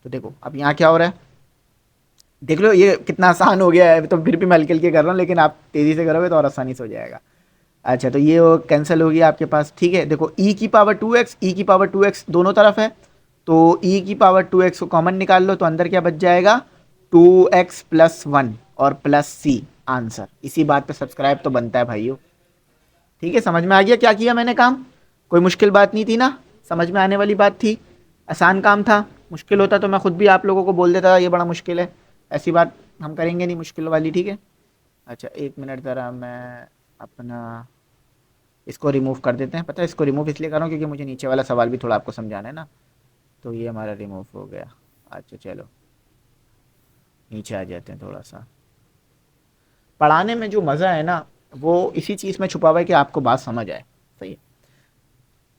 तो देखो अब यहाँ क्या हो रहा है, देख लो ये कितना आसान हो गया है। तो फिर भी मैं हल्के हल्के कर रहा हूँ, लेकिन आप तेजी से करोगे तो और आसानी से हो जाएगा। अच्छा तो ये कैंसिल हो गया आपके पास, ठीक है। देखो e⁻²x दोनों तरफ है, तो e⁻²x को कॉमन निकाल लो, तो अंदर क्या बच जाएगा 2x प्लस 1 और प्लस c आंसर। इसी बात पे सब्सक्राइब तो बनता है भाइयों, ठीक है। समझ में आ गया क्या किया मैंने काम, कोई मुश्किल बात नहीं थी ना, समझ में आने वाली बात थी, आसान काम था। मुश्किल होता तो मैं खुद भी आप लोगों को बोल देता ये बड़ा मुश्किल है, ऐसी बात हम करेंगे नहीं मुश्किल वाली, ठीक है। अच्छा एक मिनट ज़रा मैं अपना इसको रिमूव कर देते हैं। पता है इसको रिमूव इसलिए कर रहा हूँ क्योंकि मुझे नीचे वाला सवाल भी थोड़ा आपको समझाना है ना। तो ये हमारा रिमूव हो गया। अच्छा चलो नीचे आ जाते हैं। थोड़ा सा पढ़ाने में जो मज़ा है ना वो इसी चीज़ में छुपा हुआ है कि आपको बात समझ आए, सही है।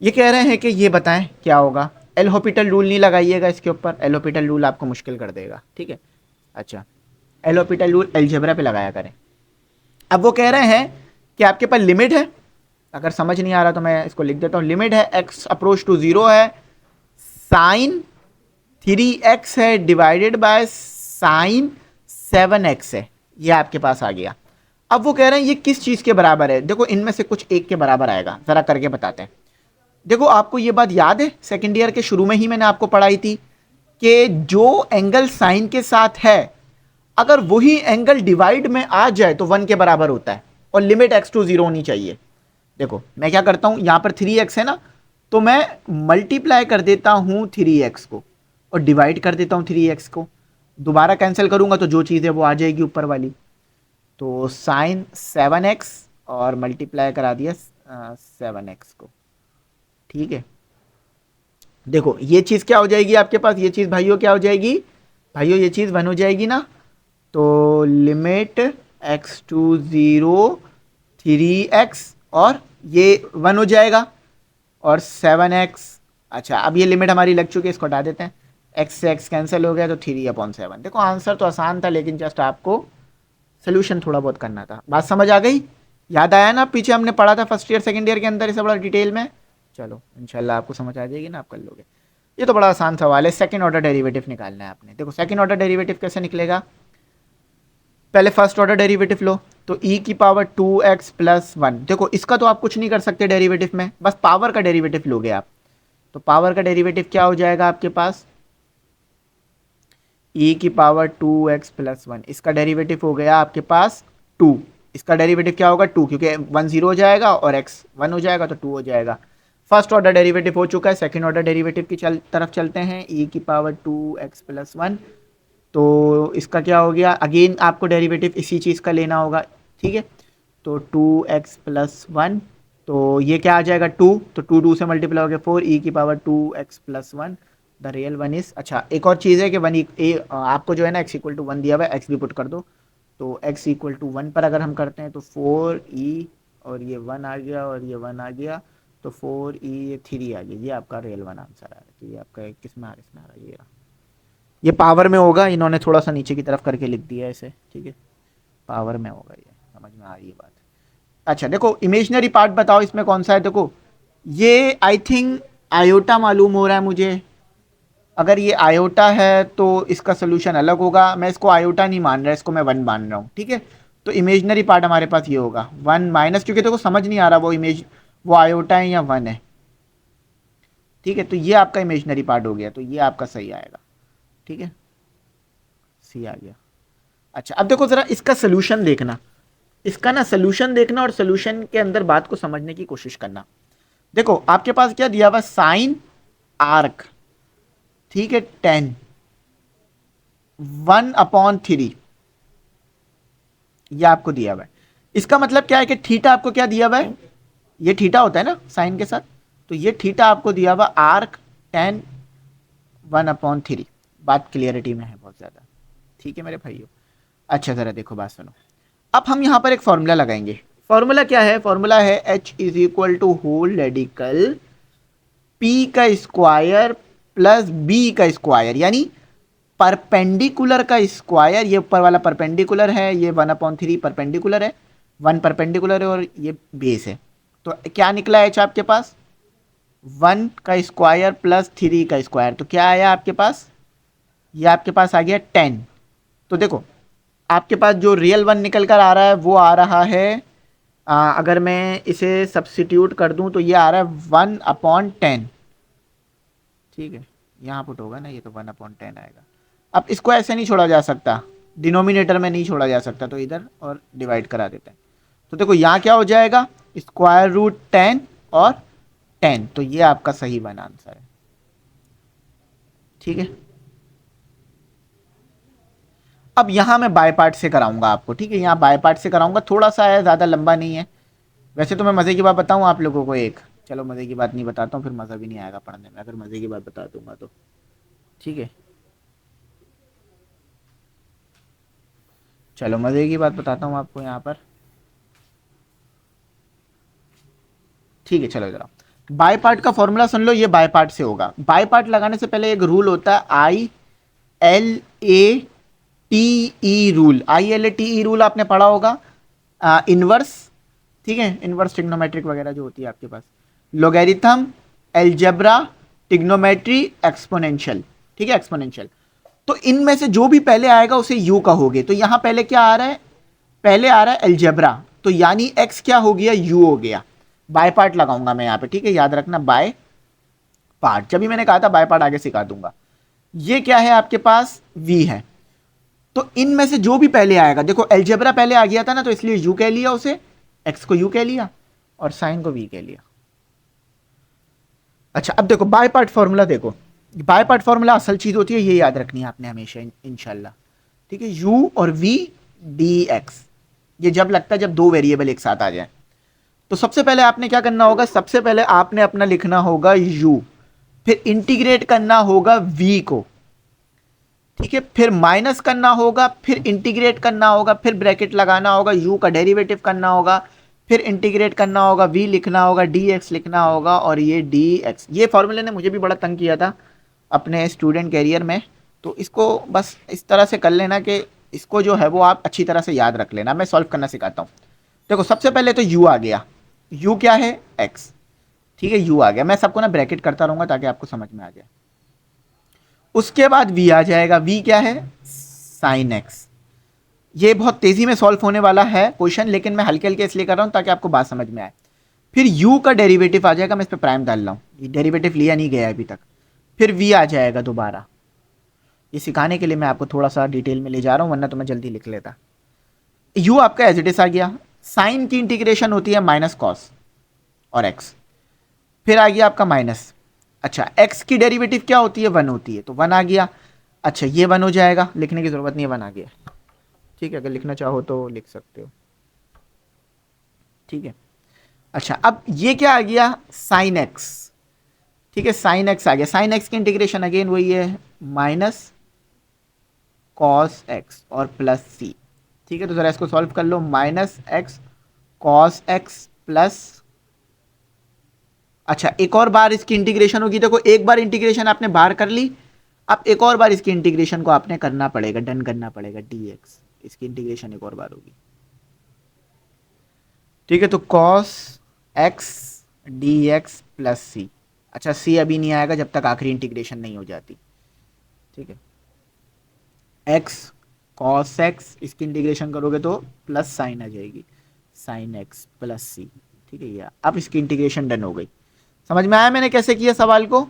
ये कह रहे हैं कि ये बताएं क्या होगा, एल हॉपिटल रूल नहीं लगाइएगा इसके ऊपर, एल हॉपिटल रूल आपको मुश्किल कर देगा, ठीक है। अच्छा एल हॉपिटल रूल अलजेब्रा पे लगाया करें। अब वो कह रहे हैं कि आपके पास लिमिट है, अगर समझ नहीं आ रहा तो मैं इसको लिख देता हूँ। लिमिट है x अप्रोच टू 0 है, साइन 3x है डिवाइडेड बाय साइन 7x है, ये आपके पास आ गया। अब वो कह रहे हैं ये किस चीज़ के बराबर है, देखो इनमें से कुछ एक के बराबर आएगा, ज़रा करके बताते हैं। देखो आपको ये बात याद है सेकेंड ईयर के शुरू में ही मैंने आपको पढ़ाई थी कि जो एंगल साइन के साथ है अगर वही एंगल डिवाइड में आ जाए तो 1 के बराबर होता है, और लिमिट x टू 0 होनी चाहिए। देखो मैं क्या करता हूं, यहां पर 3x है ना, तो मैं मल्टीप्लाई कर देता हूं 3x को और डिवाइड कर देता हूं 3x को, दोबारा कैंसिल करूंगा तो जो चीज़ है वो आ जाएगी ऊपर वाली। तो साइन 7x और मल्टीप्लाई करा दिया 7x को, ठीक है। देखो ये चीज़ क्या हो जाएगी आपके पास, ये चीज़ भाइयों क्या हो जाएगी, भाइयों ये चीज़ 1 हो जाएगी ना। तो लिमिट x टू 0 3x और ये 1 हो जाएगा और 7x। अच्छा अब ये लिमिट हमारी लग चुकी है, इसको हटा देते हैं, x से x कैंसिल हो गया तो 3/7। देखो आंसर तो आसान था लेकिन जस्ट आपको सोल्यूशन थोड़ा बहुत करना था। बात समझ आ गई, याद आया ना, पीछे हमने पढ़ा था फर्स्ट ईयर सेकंड ईयर के अंदर इसे बड़ा डिटेल में। चलो इंशाल्लाह आपको समझ आ जाएगी ना, आप कर लोगे। ये तो बड़ा आसान सवाल है, सेकंड ऑर्डर डेरिवेटिव निकालना है आपने। देखो सेकंड ऑर्डर डेरिवेटिव कैसे निकलेगा, पहले फर्स्ट ऑर्डर डेरिवेटिव लो, तो e⁻²x प्लस 1। देखो इसका तो आप कुछ नहीं कर सकते डेरिवेटिव में, बस पावर का डेरिवेटिव लोगे आप। तो पावर का डेरिवेटिव क्या हो जाएगा आपके पास, e⁻²x प्लस 1, इसका डेरिवेटिव हो गया आपके पास 2। इसका डेरिवेटिव क्या होगा 2, क्योंकि 1 0 हो जाएगा और x 1 हो जाएगा तो 2 हो जाएगा। फर्स्ट ऑर्डर डेरिवेटिव हो चुका है, सेकंड ऑर्डर डेरिवेटिव की तरफ चलते हैं, e⁻²x प्लस 1। तो इसका क्या हो गया, अगेन आपको डेरिवेटिव इसी चीज़ का लेना होगा, ठीक है। तो 2x प्लस 1, तो ये क्या आ जाएगा 2, तो 2 से मल्टीप्लाई हो गया 4, e⁻²x plus 1, the real 1 is. अच्छा एक और चीज़ है कि 1 आपको जो है ना x इक्वल टू 1 दिया हुआ है, x भी पुट कर दो, तो x इक्वल टू 1 पर अगर हम करते हैं तो 4e और ये 1 आ गया और ये 1 आ गया, तो 4e ये 3 आ गया। ये आपका रियल वन आंसर आ रहा है। तो ये आपका किस में आ रहा है, इसमें आ रहा है, ये रहा। ये पावर में होगा, इन्होंने थोड़ा सा नीचे की तरफ करके लिख दिया है इसे, ठीक है, पावर में होगा, ये समझ में आ रही है बात। अच्छा देखो इमेजनरी पार्ट बताओ इसमें कौन सा है। देखो ये आई थिंक आयोटा मालूम हो रहा है मुझे। अगर ये आयोटा है तो इसका सोल्यूशन अलग होगा। मैं इसको आयोटा नहीं मान रहा, इसको मैं 1 मान रहा हूँ, ठीक है। तो इमेजनरी पार्ट हमारे पास ये होगा 1 माइनस, क्योंकि देखो समझ नहीं आ रहा वो आयोटा है या 1 है, ठीक है। तो ये आपका इमेजनरी पार्ट हो गया, तो ये आपका सही आएगा, ठीक है, सी आ गया। अच्छा अब देखो जरा इसका सोल्यूशन देखना, इसका ना सोल्यूशन देखना और सोल्यूशन के अंदर बात को समझने की कोशिश करना। देखो आपके पास क्या दिया हुआ, साइन आर्क, ठीक है, 10 1/3 ये आपको दिया हुआ है। इसका मतलब क्या है कि थीटा आपको क्या दिया हुआ है, ये थीटा होता है ना साइन के साथ, तो ये थीटा आपको दिया हुआ आर्क 10 1/3। बात क्लियरिटी में है बहुत ज्यादा, ठीक है मेरे भाइयों। अच्छा जरा देखो बात सुनो, अब हम यहां पर एक फॉर्मूला लगाएंगे। फॉर्मूला क्या है, फॉर्मूला है h is equal to whole radical p का स्क्वायर प्लस b का स्क्वायर, यानी परपेंडिकुलर का स्क्वायर। ये ऊपर वाला परपेंडिकुलर है, ये 1/3 परपेंडिकुलर है, 1 परपेंडिकुलर है और ये बेस है। तो क्या निकला है आपके पास, 1 का स्क्वायर प्लस 3 का स्क्वायर, तो क्या आया आपके पास, ये आपके पास आ गया 10। तो देखो आपके पास जो रियल वन निकल कर आ रहा है वो आ रहा है, अगर मैं इसे सब्सिट्यूट कर दूं तो ये आ रहा है 1/10, ठीक है, यहाँ पुट होगा ना ये, तो 1/10 आएगा। अब इसको ऐसे नहीं छोड़ा जा सकता, डिनोमिनेटर में नहीं छोड़ा जा सकता, तो इधर और डिवाइड करा देते हैं। तो देखो यहाँ क्या हो जाएगा, स्क्वायर रूट 10 और 10, तो ये आपका सही वन आंसर है, ठीक है। अब यहाँ मैं बाय पार्ट से कराऊंगा आपको, ठीक है, यहाँ बाय पार्ट से कराऊंगा, थोड़ा सा है, ज़्यादा लंबा नहीं है। वैसे तो मैं मज़े की बात बताऊँ आप लोगों को एक, चलो मज़े की बात नहीं बताता हूँ, फिर मज़ा भी नहीं आएगा पढ़ने में अगर मज़े की बात बता दूंगा तो, ठीक है। चलो मज़े की बात बताता हूँ आपको यहाँ पर, ठीक है। चलो जरा बाय पार्ट का फॉर्मूला सुन लो, ये बाय पार्ट से होगा। बाय पार्ट लगाने से पहले एक रूल होता है, ILATE रूल। ILATE रूल आपने पढ़ा होगा, इनवर्स, ठीक है, इनवर्स ट्रिग्नोमेट्रिक वगैरह जो होती है आपके पास, लोगैरिथम, एलजेब्रा, ट्रिग्नोमेट्री, एक्सपोनेंशियल, ठीक है, एक्सपोनेंशियल। तो इनमें से जो भी पहले आएगा उसे यू कहोगे। तो यहां पहले क्या आ रहा है, पहले आ रहा है एलजेब्रा, तो यानी एक्स क्या हो गया, यू हो गया। बाय पार्ट लगाऊंगा मैं यहां पे, ठीक है, याद रखना बाय पार्ट, जब भी मैंने कहा था बाय पार्ट आगे सिखा दूंगा। ये क्या है आपके पास, वी है। तो इनमें से जो भी पहले आएगा, देखो एलजेब्रा पहले आ गया था ना, तो इसलिए यू कह लिया उसे, एक्स को यू कह लिया और साइन को वी कह लिया। अच्छा अब देखो बाय पार्ट फॉर्मूला देखो, बाय पार्ट फॉर्मूला असल चीज होती है, ये याद रखनी है आपने हमेशा इंशाल्लाह, ठीक है। यू और वी डी एक्स, ये जब लगता है जब दो वेरिएबल एक साथ आ जाए। तो सबसे पहले आपने क्या करना होगा, सबसे पहले आपने अपना लिखना होगा u, फिर इंटीग्रेट करना होगा v को, ठीक है, फिर माइनस करना होगा, फिर इंटीग्रेट करना होगा, फिर ब्रैकेट लगाना होगा, u का डेरिवेटिव करना होगा, फिर इंटीग्रेट करना होगा, v लिखना होगा, dx लिखना होगा और ये dx। ये फॉर्मूले ने मुझे भी बड़ा तंग किया था अपने स्टूडेंट कैरियर में, तो इसको बस इस तरह से कर लेना कि इसको जो है वो आप अच्छी तरह से याद रख लेना। मैं सॉल्व करना सिखाता हूँ। देखो सबसे पहले तो u आ गया, u क्या है, x, ठीक है, u आ गया। मैं सबको ना ब्रैकेट करता रहूंगा ताकि आपको समझ में आ जाए। उसके बाद v आ जाएगा, v क्या है, साइन x। ये बहुत तेजी में सॉल्व होने वाला है क्वेश्चन, लेकिन मैं हल्के हल्के इसलिए कर रहा हूं ताकि आपको बात समझ में आए। फिर u का डेरिवेटिव आ जाएगा, मैं इस पर प्राइम डाल रहा हूं, ये डेरिवेटिव लिया नहीं गया अभी तक। फिर v आ जाएगा दोबारा, ये सिखाने के लिए मैं आपको थोड़ा सा डिटेल में ले जा रहा हूं, वरना तो मैं जल्दी लिख लेता। u आपका एज इट इज आ गया, साइन की इंटीग्रेशन होती है माइनस कॉस और x, फिर आ गया आपका माइनस। अच्छा x की डेरिवेटिव क्या होती है, 1 होती है, तो 1 आ गया। अच्छा ये 1 हो जाएगा, लिखने की जरूरत नहीं है, 1 आ गया, ठीक है, अगर लिखना चाहो तो लिख सकते हो, ठीक है। अच्छा अब ये क्या आ गया, साइन x, ठीक है, साइन x आ गया। साइन x की इंटीग्रेशन अगेन वही है, माइनस कॉस x और प्लस c, ठीक ठीक है, तो ज़रा इसको सॉल्व कर लो। Minus x cos x plus, अच्छा एक और बार इसकी इंटीग्रेशन होगी। देखो एक बार इंटीग्रेशन आपने बाहर कर ली, अब एक और बार इसकी इंटीग्रेशन को आपने करना पड़ेगा, डन करना पड़ेगा। डी एक्स, इसकी इंटीग्रेशन एक और बार होगी। ठीक है, तो cos x d x plus c. अच्छा सी अभी नहीं आएगा जब तक आखिरी इंटीग्रेशन नहीं हो जाती। ठीक है, एक्स कॉस एक्स, इसकी इंटीग्रेशन करोगे तो प्लस साइन आ जाएगी, साइन एक्स प्लस सी। ठीक है, ये अब इसकी इंटीग्रेशन डन हो गई। समझ में आया मैंने कैसे किया सवाल को?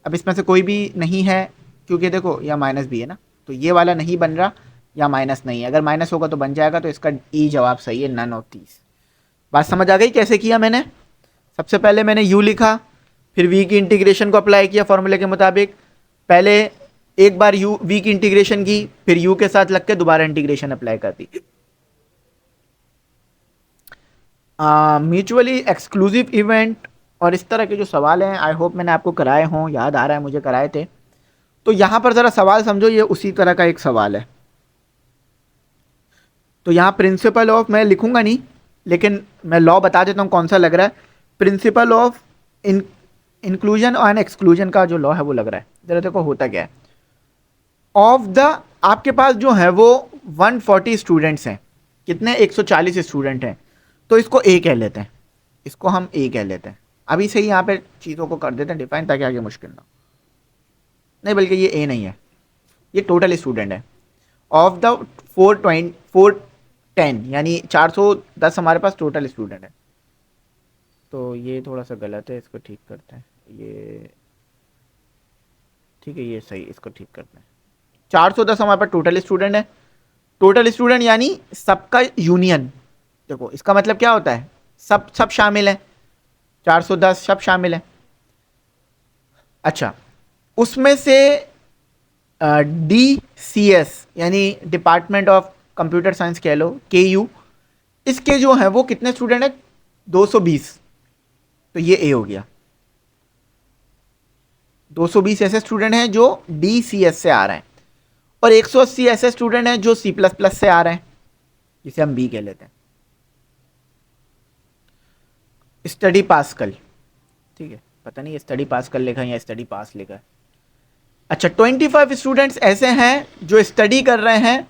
अब इसमें से कोई भी नहीं है, क्योंकि देखो या माइनस भी है ना, तो ये वाला नहीं बन रहा, या माइनस नहीं है। अगर माइनस होगा तो बन जाएगा, तो इसका ई जवाब सही है, नन ऑफ दीज। बात समझ आ गई कैसे किया मैंने? सबसे पहले मैंने u लिखा, फिर v की इंटीग्रेशन को अप्लाई किया फॉर्मूले के मुताबिक। पहले एक बार v की इंटीग्रेशन की, फिर u के साथ लग के दोबारा इंटीग्रेशन अप्लाई कर दी। म्यूचुअली एक्सक्लूसिव इवेंट और इस तरह के जो सवाल हैं, आई होप मैंने आपको कराए हों, याद आ रहा है मुझे कराए थे। तो यहां पर ज़रा सवाल समझो, ये उसी तरह का एक सवाल है। तो यहाँ प्रिंसिपल ऑफ, मैं लिखूंगा नहीं लेकिन मैं लॉ बता देता हूँ कौन सा लग रहा है। Principle of inclusion and exclusion का जो लॉ है वो लग रहा है। जरा देखो होता क्या है। ऑफ द, आपके पास जो है वो 140 स्टूडेंट्स हैं। कितने? 140 स्टूडेंट हैं। तो इसको ए कह लेते हैं, इसको हम ए कह लेते हैं। अभी से ही यहाँ पे चीज़ों को कर देते हैं डिफाइन, ताकि आगे मुश्किल ना हो। नहीं, बल्कि ये ए नहीं है, ये टोटल स्टूडेंट है। ऑफ द 410, यानी 410 हमारे पास टोटल स्टूडेंट है। तो ये थोड़ा सा गलत है, इसको ठीक करते हैं। ये ठीक है, ये सही, इसको ठीक करते हैं। 410 हमारे पास टोटल स्टूडेंट है। टोटल स्टूडेंट यानी सबका यूनियन। देखो इसका मतलब क्या होता है, सब सब शामिल है, 410 सब शामिल है। अच्छा, उसमें से डी सी एस यानी डिपार्टमेंट ऑफ कंप्यूटर साइंस कह लो, के यू, इसके जो है वो कितने स्टूडेंट है? 220। तो ये ए हो गया। 220 ऐसे स्टूडेंट हैं जो डी सी एस से आ रहे हैं, और 180 ऐसे स्टूडेंट हैं जो सी प्लस प्लस से आ रहे हैं, जिसे हम बी कह लेते हैं। स्टडी पास्कल, ठीक है, पता नहीं स्टडी पास्कल लिखा है या स्टडी पास लिखा है। अच्छा, 25 स्टूडेंट्स ऐसे हैं जो स्टडी कर रहे हैं,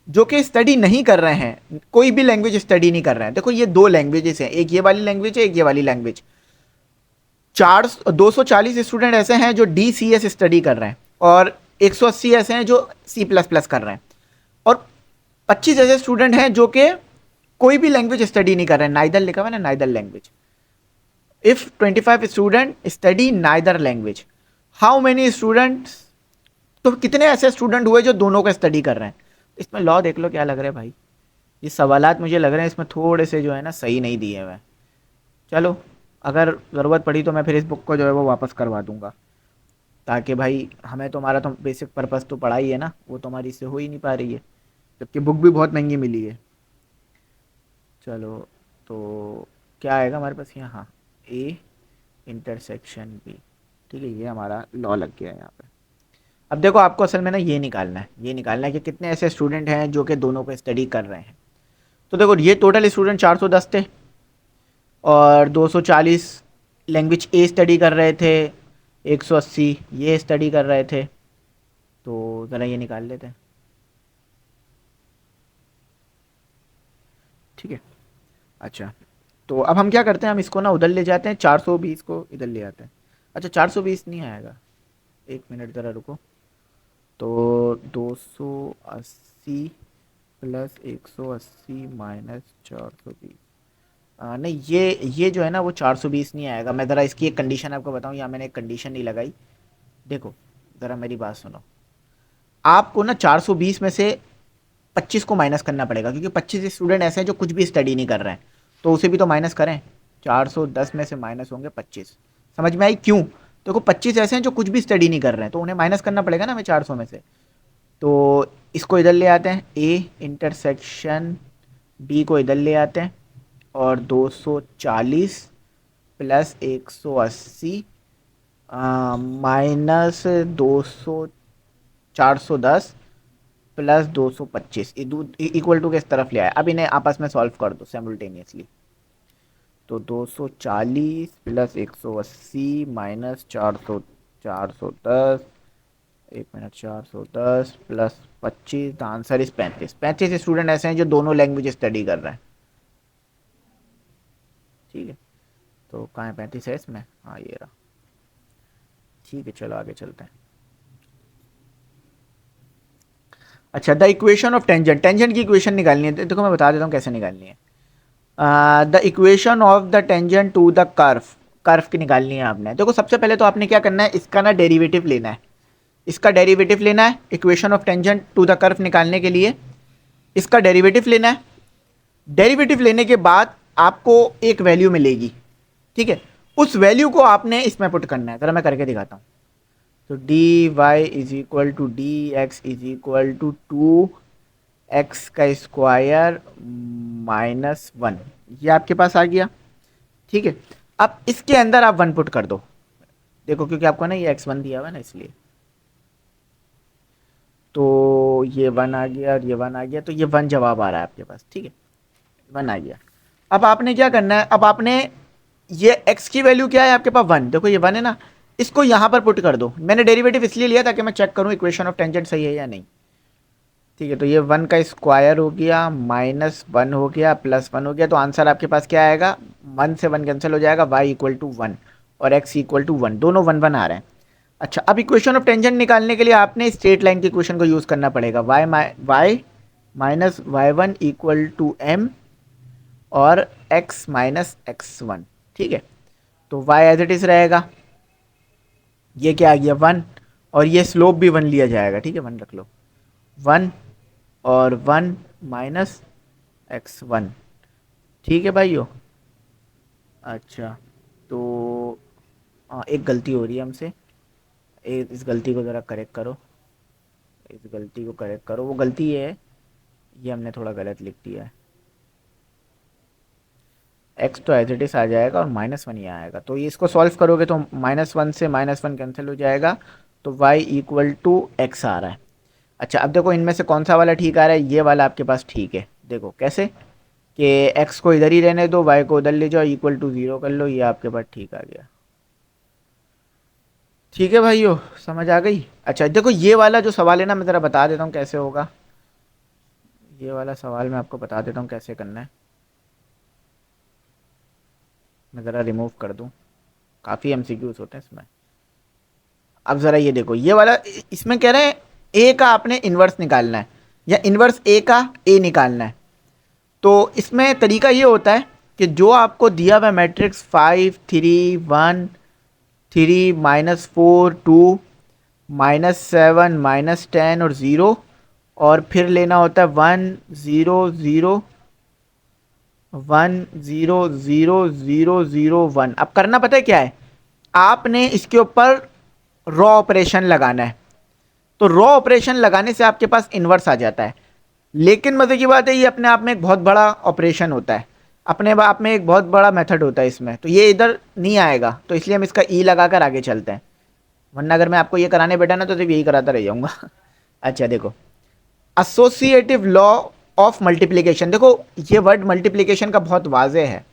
जो कि स्टडी नहीं कर रहे हैं, कोई भी लैंग्वेज स्टडी नहीं कर रहे हैं। देखो ये दो लैंग्वेजेस हैं, एक ये वाली लैंग्वेज है, एक ये वाली लैंग्वेज। 240 स्टूडेंट ऐसे हैं जो डी सी एस स्टडी कर रहे हैं, और 180 ऐसे हैं जो सी प्लस प्लस कर रहे हैं, और 25 ऐसे स्टूडेंट हैं जो कि कोई भी लैंग्वेज स्टडी नहीं कर रहे हैं। नाइदर लिखा हुआ है ना, neither language. If 25 student study neither language, how many students, तो कितने ऐसे स्टूडेंट हुए जो दोनों का स्टडी कर रहे हैं। इसमें लॉ देख लो क्या लग रहा है भाई, ये सवालात मुझे लग रहे हैं इसमें थोड़े से जो है ना सही नहीं दिए हुए। चलो, अगर ज़रूरत पड़ी तो मैं फिर इस बुक को जो है वो वापस करवा दूंगा, ताकि भाई हमें तो, हमारा तो बेसिक पर्पस तो पढ़ाई है ना, वो तो हमारी इससे हो ही नहीं पा रही है, जबकि बुक भी बहुत महंगी मिली है। चलो, तो क्या आएगा हमारे पास यहाँ? हाँ, ए इंटरसेक्शन बी। ठीक है, ये हमारा लॉ लग गया है यहाँ पे। अब देखो आपको असल में ना ये निकालना है, ये निकालना है कि कितने ऐसे स्टूडेंट हैं जो कि दोनों पे स्टडी कर रहे हैं। तो देखो ये टोटल स्टूडेंट 410 थे, और 240 लैंग्वेज ए स्टडी कर रहे थे, 180 ये स्टडी कर रहे थे। तो ज़रा ये निकाल लेते हैं। ठीक है, अच्छा, तो अब हम क्या करते हैं, हम इसको ना उधर ले जाते हैं, 420 को इधर ले आते हैं। अच्छा 420 नहीं आएगा, एक मिनट ज़रा रुको। तो 280 प्लस 180 माइनस 420, नहीं ये जो है ना वो 420 नहीं आएगा। मैं ज़रा इसकी एक कंडीशन आपको बताऊं, यहाँ मैंने एक कंडीशन नहीं लगाई। देखो ज़रा मेरी बात सुनो, आपको ना 420 में से 25 को माइनस करना पड़ेगा, क्योंकि 25 स्टूडेंट ऐसे हैं जो कुछ भी स्टडी नहीं कर रहे हैं, तो उसे भी तो माइनस करें। 410 में से माइनस होंगे 25। समझ में आई क्यों? देखो 25 ऐसे हैं जो कुछ भी स्टडी नहीं कर रहे हैं, तो उन्हें माइनस करना पड़ेगा ना हमें 400 में से। तो इसको इधर ले आते हैं, ए इंटरसेक्शन बी को इधर ले आते हैं, और 240 plus 180 minus 200, 410 plus 225 equal to किस तरफ ले आए। अब इन्हें आपस में सॉल्व कर दो साइमल्टेनियसली। तो 240 plus 180 minus 400, 410, 1 minute, 410 plus 25, the answer is 35। 35 student ऐसे हैं जो दोनों लैंग्वेज स्टडी कर रहे हैं। ठीक है, तो कहाँ है 35 है इसमें, हाँ ये रहा। ठीक है, चलो आगे चलते हैं। अच्छा, the equation of tangent, tangent की इक्वेशन निकालनी है। देखो मैं बता देता हूँ कैसे निकालनी है। The equation of the tangent to the curve, curve की निकालनी है आपने। देखो सबसे पहले तो आपने क्या करना है, इसका ना डेरिवेटिव लेना है, इसका डेरिवेटिव लेना है equation of tangent to the curve निकालने के लिए। इसका डेरिवेटिव लेना है। डेरिवेटिव लेने के बाद आपको एक वैल्यू मिलेगी, ठीक है, उस वैल्यू को आपने इसमें पुट करना है। जरा मैं करके दिखाता हूँ। तो d y is equal to d x is equal to 2x का स्क्वायर -1, ये आपके पास आ गया। ठीक है, अब इसके अंदर आप 1 पुट कर दो। देखो क्योंकि आपको ना ये x1 दिया हुआ है ना, इसलिए। तो ये 1 आ गया और ये 1 आ गया, तो ये 1 जवाब आ रहा है आपके पास। ठीक है, 1 आ गया। अब आपने क्या करना है, अब आपने ये x की वैल्यू क्या है आपके पास 1, देखो ये 1 है ना, इसको यहाँ पर पुट कर दो। मैंने डेरिवेटिव इसलिए लिया ताकि मैं चेक करूँ इक्वेशन ऑफ टेंजेंट सही है या नहीं। ठीक है, तो ये 1 का स्क्वायर हो गया, -1 हो गया, +1 हो गया, तो आंसर आपके पास क्या आएगा, 1 से 1 कैंसिल हो जाएगा, y इक्वल टू 1 और x इक्वल टू 1, दोनों 1 1 आ रहे हैं। अच्छा, अब इक्वेशन ऑफ टेंजेंट निकालने के लिए आपने स्ट्रेट लाइन की इक्वेशन को यूज़ करना पड़ेगा। y minus y1 equal to m और x माइनस x1। ठीक है, तो y एज इट इज़ रहेगा, ये क्या आ गया 1, और ये स्लोप भी 1 लिया जाएगा। ठीक है, 1 रख लो, 1 और 1 माइनस x1। ठीक है भाइयों। अच्छा, तो एक गलती हो रही है हमसे, इस गलती को ज़रा करेक्ट करो, इस गलती को करेक्ट करो। वो गलती ये है, ये हमने थोड़ा गलत लिख दिया है। x तो एज इट इज़ आ जाएगा और -1 ही आएगा, तो ये इसको सॉल्व करोगे तो -1 से -1 कैंसिल हो जाएगा, तो y इक्वल टू x आ रहा है। अच्छा, अब देखो इनमें से कौन सा वाला ठीक आ रहा है, ये वाला आपके पास ठीक है। देखो कैसे, कि x को इधर ही रहने दो, y को उधर ले जाओ, इक्वल टू 0 कर लो, ये आपके पास ठीक आ गया। ठीक है भाइयों, समझ आ गई। अच्छा देखो, ये वाला जो सवाल है ना, मैं ज़रा बता देता हूँ कैसे होगा। ये वाला सवाल मैं आपको बता देता हूँ कैसे करना है। मैं ज़रा रिमूव कर दूँ, काफ़ी एमसीक्यूज होते हैं इसमें। अब ज़रा ये देखो, ये वाला, इसमें कह रहे हैं ए का आपने इन्वर्स निकालना है, या इन्वर्स ए का ए निकालना है। तो इसमें तरीका ये होता है कि जो आपको दिया हुआ मैट्रिक्स 5 3 1 3 -4 2 -7 -10 और 0, और फिर लेना होता है 1 0 0 1 0 0 0 0 1। अब करना पता है क्या है, आपने इसके ऊपर रॉ ऑपरेशन लगाना है। तो रॉ ऑपरेशन लगाने से आपके पास इन्वर्स आ जाता है। लेकिन मजे की बात है, ये अपने आप में एक बहुत बड़ा ऑपरेशन होता है, अपने आप में एक बहुत बड़ा मेथड होता है इसमें, तो ये इधर नहीं आएगा, तो इसलिए हम इसका ई लगाकर आगे चलते हैं। वरना अगर मैं आपको ये कराने बैठा ना, तो सिर्फ यही कराता रह जाऊंगा। अच्छा देखो, एसोसिएटिव लॉ ऑफ मल्टीप्लिकेशन। देखो ये वर्ड मल्टीप्लिकेशन का बहुत वाजे है,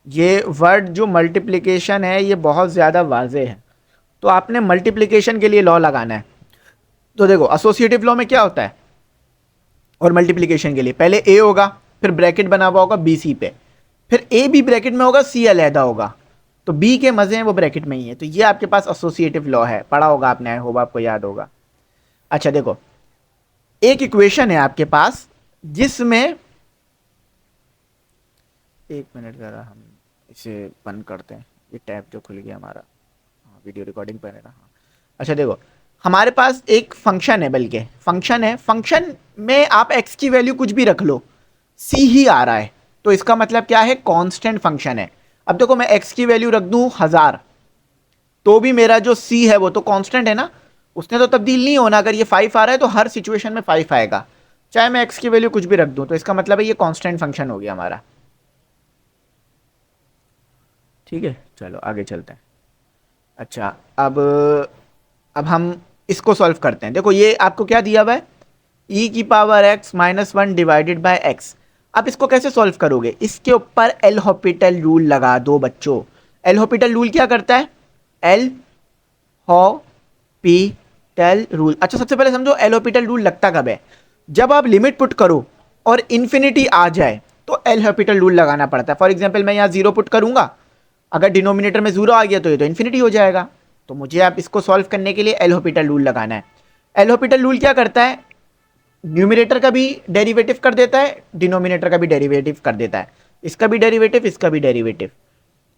ये वर्ड जो मल्टीप्लिकेशन है ये बहुत ज़्यादा वाजे है। तो आपने मल्टीप्लिकेशन के लिए लॉ लगाना है। तो देखो एसोसिएटिव लॉ में क्या होता है, और मल्टीप्लिकेशन के लिए पहले ए होगा, फिर ब्रैकेट बना हुआ होगा बी सी पे, फिर ए भी ब्रैकेट में होगा, सी अलहदा होगा, तो बी के मजे हैं वो ब्रैकेट में ही है। तो ये आपके पास एसोसिएटिव लॉ है, पढ़ा होगा आपने, आई होप आपको याद होगा। अच्छा देखो, एक इक्वेशन है आपके पास जिसमें, 1 मिनट ज़रा हम इसे बंद करते हैं, ये टैब जो खुल गया हमारा, हाँ वीडियो रिकॉर्डिंग पर है ना, हाँ। अच्छा देखो, हमारे पास एक फंक्शन है, बल्कि फंक्शन है, फंक्शन में आप x की वैल्यू कुछ भी रख लो, c ही आ रहा है, तो इसका मतलब क्या है, कांस्टेंट फंक्शन है। अब देखो मैं x की वैल्यू रख दूं 1000, तो भी मेरा जो c है वो तो कांस्टेंट है ना, उसने तो तब्दील नहीं होना। अगर ये 5 आ रहा है तो हर सिचुएशन में 5 आएगा, चाहे मैं x की वैल्यू कुछ भी रख दूं, तो इसका मतलब है ये कांस्टेंट फंक्शन हो गया हमारा। ठीक है, चलो आगे चलते हैं। अच्छा, अब हम इसको सॉल्व करते हैं। देखो ये आपको क्या दिया हुआ है, e की power x minus 1 divided by x। आप इसको कैसे सॉल्व करोगे, इसके ऊपर एल हॉपिटल रूल लगा दो बच्चों। एल हॉपिटल रूल क्या करता है, एल हॉपिटल रूल, अच्छा सबसे पहले समझो एल हॉपिटल रूल लगता कब है, जब आप लिमिट पुट करो और इन्फिनिटी आ जाए तो एल हॉपिटल रूल लगाना पड़ता है। फॉर एग्जाम्पल मैं यहाँ जीरो पुट करूंगा, अगर डिनोमिनेटर में जीरो आ गया तो ये तो इन्फिनिटी हो जाएगा। तो मुझे आप इसको सॉल्व करने के लिए एल हॉपिटल रूल लगाना है। एल हॉपिटल रूल क्या करता है, न्यूमिनेटर का भी डेरिवेटिव कर देता है, डिनोमिनेटर का भी डेरिवेटिव कर देता है, इसका भी डेरिवेटिव इसका भी डेरिवेटिव।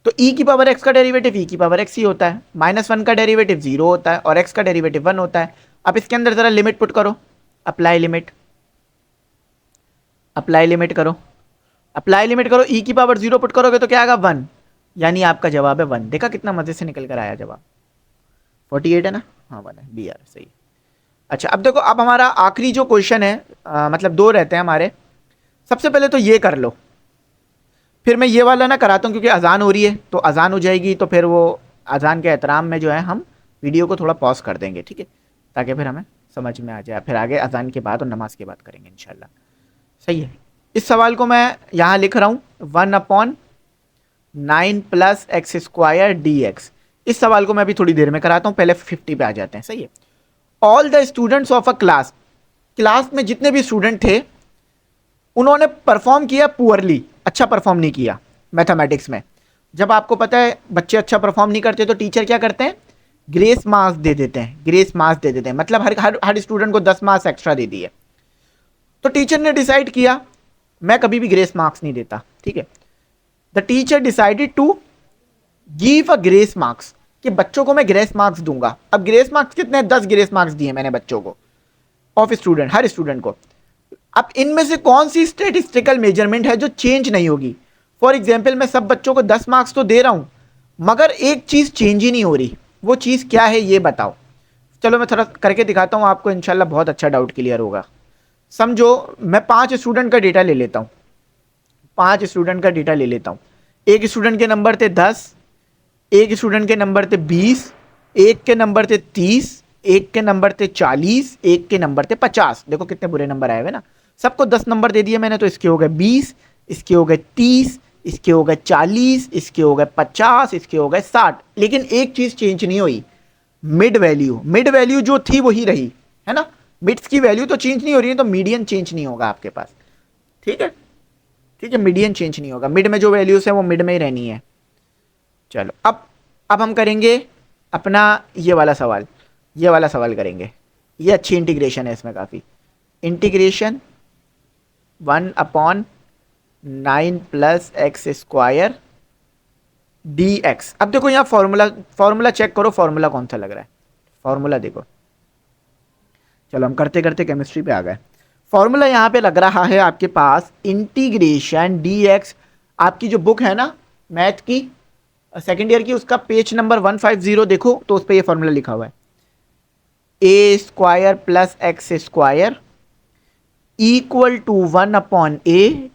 तो e की पावर x का डेरिवेटिव e की पावर x ही होता है, माइनस 1 का डेरिवेटिव 0 होता है और x का डेरिवेटिव 1 होता है। अब इसके अंदर जरा लिमिट पुट करो, अप्लाई लिमिट, अप्लाई लिमिट करो, अप्लाई लिमिट करो, e की पावर 0 पुट करोगे तो क्या आएगा 1, यानी आपका जवाब है 1। देखा कितना मजे से निकल कर आया जवाब, 48 है ना, हाँ 1 है, बी आर सही। अच्छा अब देखो, अब हमारा आखिरी जो क्वेश्चन है, मतलब दो रहते हैं हमारे। सबसे पहले तो ये कर लो, फिर मैं ये वाला ना कराता हूँ क्योंकि अजान हो रही है, तो अजान हो जाएगी तो फिर वो अजान के एहतराम में जो है हम वीडियो को थोड़ा पॉज कर देंगे, ठीक है, ताकि फिर हमें समझ में आ जाए, फिर आगे अजान के बाद और नमाज के बाद करेंगे इंशाल्लाह। सही है, इस सवाल को मैं यहाँ लिख रहा हूँ 1/9 plus x square D x. इस सवाल को मैं अभी थोड़ी देर में कराता हूँ, पहले 50 पे आ जाते हैं। सही है, all the students of a class, class में जितने भी स्टूडेंट थे उन्होंने परफॉर्म किया पुअरली, अच्छा परफॉर्म नहीं किया मैथमेटिक्स में। जब आपको पता है बच्चे अच्छा परफॉर्म नहीं करते तो टीचर क्या करते हैं, ग्रेस मार्क्स दे देते हैं, ग्रेस मार्क्स दे देते हैं, मतलब हर स्टूडेंट को 10 मार्क्स एक्स्ट्रा दे दिए। तो टीचर ने डिसाइड किया मैं कभी भी ग्रेस मार्क्स नहीं देता, ठीक है। The teacher decided to give a grace marks, कि बच्चों को मैं ग्रेस मार्क्स दूंगा। अब ग्रेस मार्क्स कितने, 10 ग्रेस मार्क्स दिए मैंने बच्चों को, ऑफ स्टूडेंट, हर स्टूडेंट को। अब इनमें से कौन सी स्टेटिस्टिकल मेजरमेंट है जो चेंज नहीं होगी। फॉर एग्जाम्पल मैं सब बच्चों को 10 मार्क्स तो दे रहा हूं, मगर एक चीज चेंज ही नहीं हो रही, वो चीज क्या है ये बताओ। चलो मैं थोड़ा करके दिखाता हूं आपको, इंशाल्लाह बहुत अच्छा डाउट क्लियर होगा। समझो मैं 5 स्टूडेंट का डेटा ले लेता हूं, 5 स्टूडेंट का डेटा ले लेता हूं। एक स्टूडेंट के नंबर थे 10, एक स्टूडेंट के नंबर थे 20, एक के नंबर थे 30, एक के नंबर थे 40, एक के नंबर थे 50। देखो कितने बुरे नंबर आए हुए ना, सबको 10 नंबर दे दिए मैंने, तो इसके हो गए 20, इसके हो गए 30, इसके हो गए 40, इसके हो गए 50, इसके हो गए 60। लेकिन एक चीज चेंज नहीं हुई, मिड वैल्यू, मिड वैल्यू जो थी वही रही, है ना। मिड्स की वैल्यू तो चेंज नहीं हो रही है, तो मीडियन चेंज नहीं होगा आपके पास, ठीक है, ठीक है, मीडियन चेंज नहीं होगा, मिड में जो वैल्यूज है वो मिड में ही रहनी है। चलो अब हम करेंगे अपना ये वाला सवाल, ये वाला सवाल करेंगे। ये अच्छी इंटीग्रेशन है इसमें काफ़ी, integration 1/9 plus x square D x. अब देखो यहाँ फॉर्मूला चेक करो, फॉर्मूला कौन सा लग रहा है, फॉर्मूला देखो। चलो हम करते करते केमिस्ट्री पे आ गए। फॉर्मूला यहाँ पे लग रहा है आपके पास इंटीग्रेशन डी एक्स। आपकी जो बुक है ना मैथ की सेकेंड ईयर की, उसका पेज नंबर 150 देखो, तो उस पर ये फॉर्मूला लिखा हुआ है, a square plus x square equal to 1/a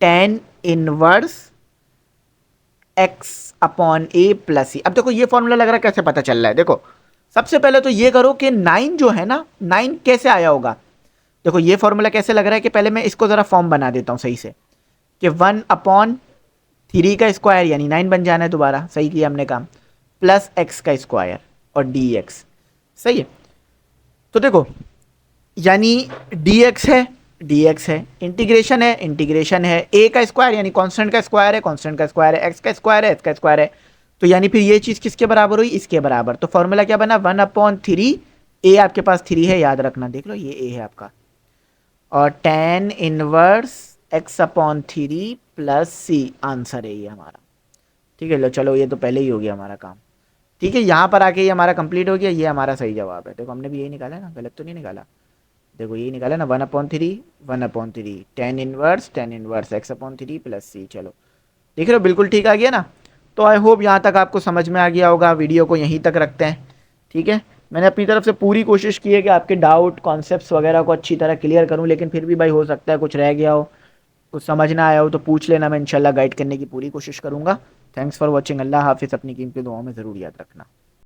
tan inverse x upon a plus e। अब देखो ये फॉर्मूला लग रहा है, कैसे पता चल रहा है, देखो सबसे पहले तो ये करो कि 9 जो है ना, 9 कैसे आया होगा। देखो ये फॉर्मूला कैसे लग रहा है कि पहले मैं इसको जरा फॉर्म बना देता हूं सही से, कि 1/3 का स्क्वायर यानी 9 बन जाना है, दोबारा सही किया हमने काम, प्लस एक्स का स्क्वायर और डी एक्स। सही है, तो देखो यानी डी एक्स है, डी एक्स है, इंटीग्रेशन है, इंटीग्रेशन है, ए का स्क्वायर यानी कांस्टेंट का स्क्वायर है, कांस्टेंट का स्क्वायर है, एक्स का स्क्वायर है, एक्स का स्क्वायर है, तो यानी फिर ये चीज़ किसके बराबर हुई, इसके बराबर। तो फॉर्मूला क्या बना 1/3, ए आपके पास 3 है, याद रखना, देख लो ये ए है आपका, और tan इनवर्स x/3 प्लस सी, आंसर है ये हमारा। ठीक है, लो चलो ये तो पहले ही हो गया हमारा काम। ठीक है, यहाँ पर आके ये हमारा कंप्लीट हो गया, ये हमारा सही जवाब है। देखो हमने भी यही निकाला है ना, गलत तो नहीं निकाला, देखो यही निकाला ना, 1/3 tan इनवर्स x/3 प्लस सी। चलो देख रहे हो बिल्कुल ठीक आ गया ना। तो आई होप यहाँ तक आपको समझ में आ गया होगा। वीडियो को यहीं तक रखते हैं, ठीक है। मैंने अपनी तरफ से पूरी कोशिश की है कि आपके डाउट कॉन्सेप्ट्स वगैरह को अच्छी तरह क्लियर करूँ, लेकिन फिर भी भाई हो सकता है कुछ रह गया हो, कुछ समझ ना आया हो, तो पूछ लेना, मैं इंशाल्लाह गाइड करने की पूरी कोशिश करूँगा। थैंक्स फॉर वॉचिंग, अल्लाह हाफिज़, अपनी कीमती दुआओं में ज़रूर याद रखना।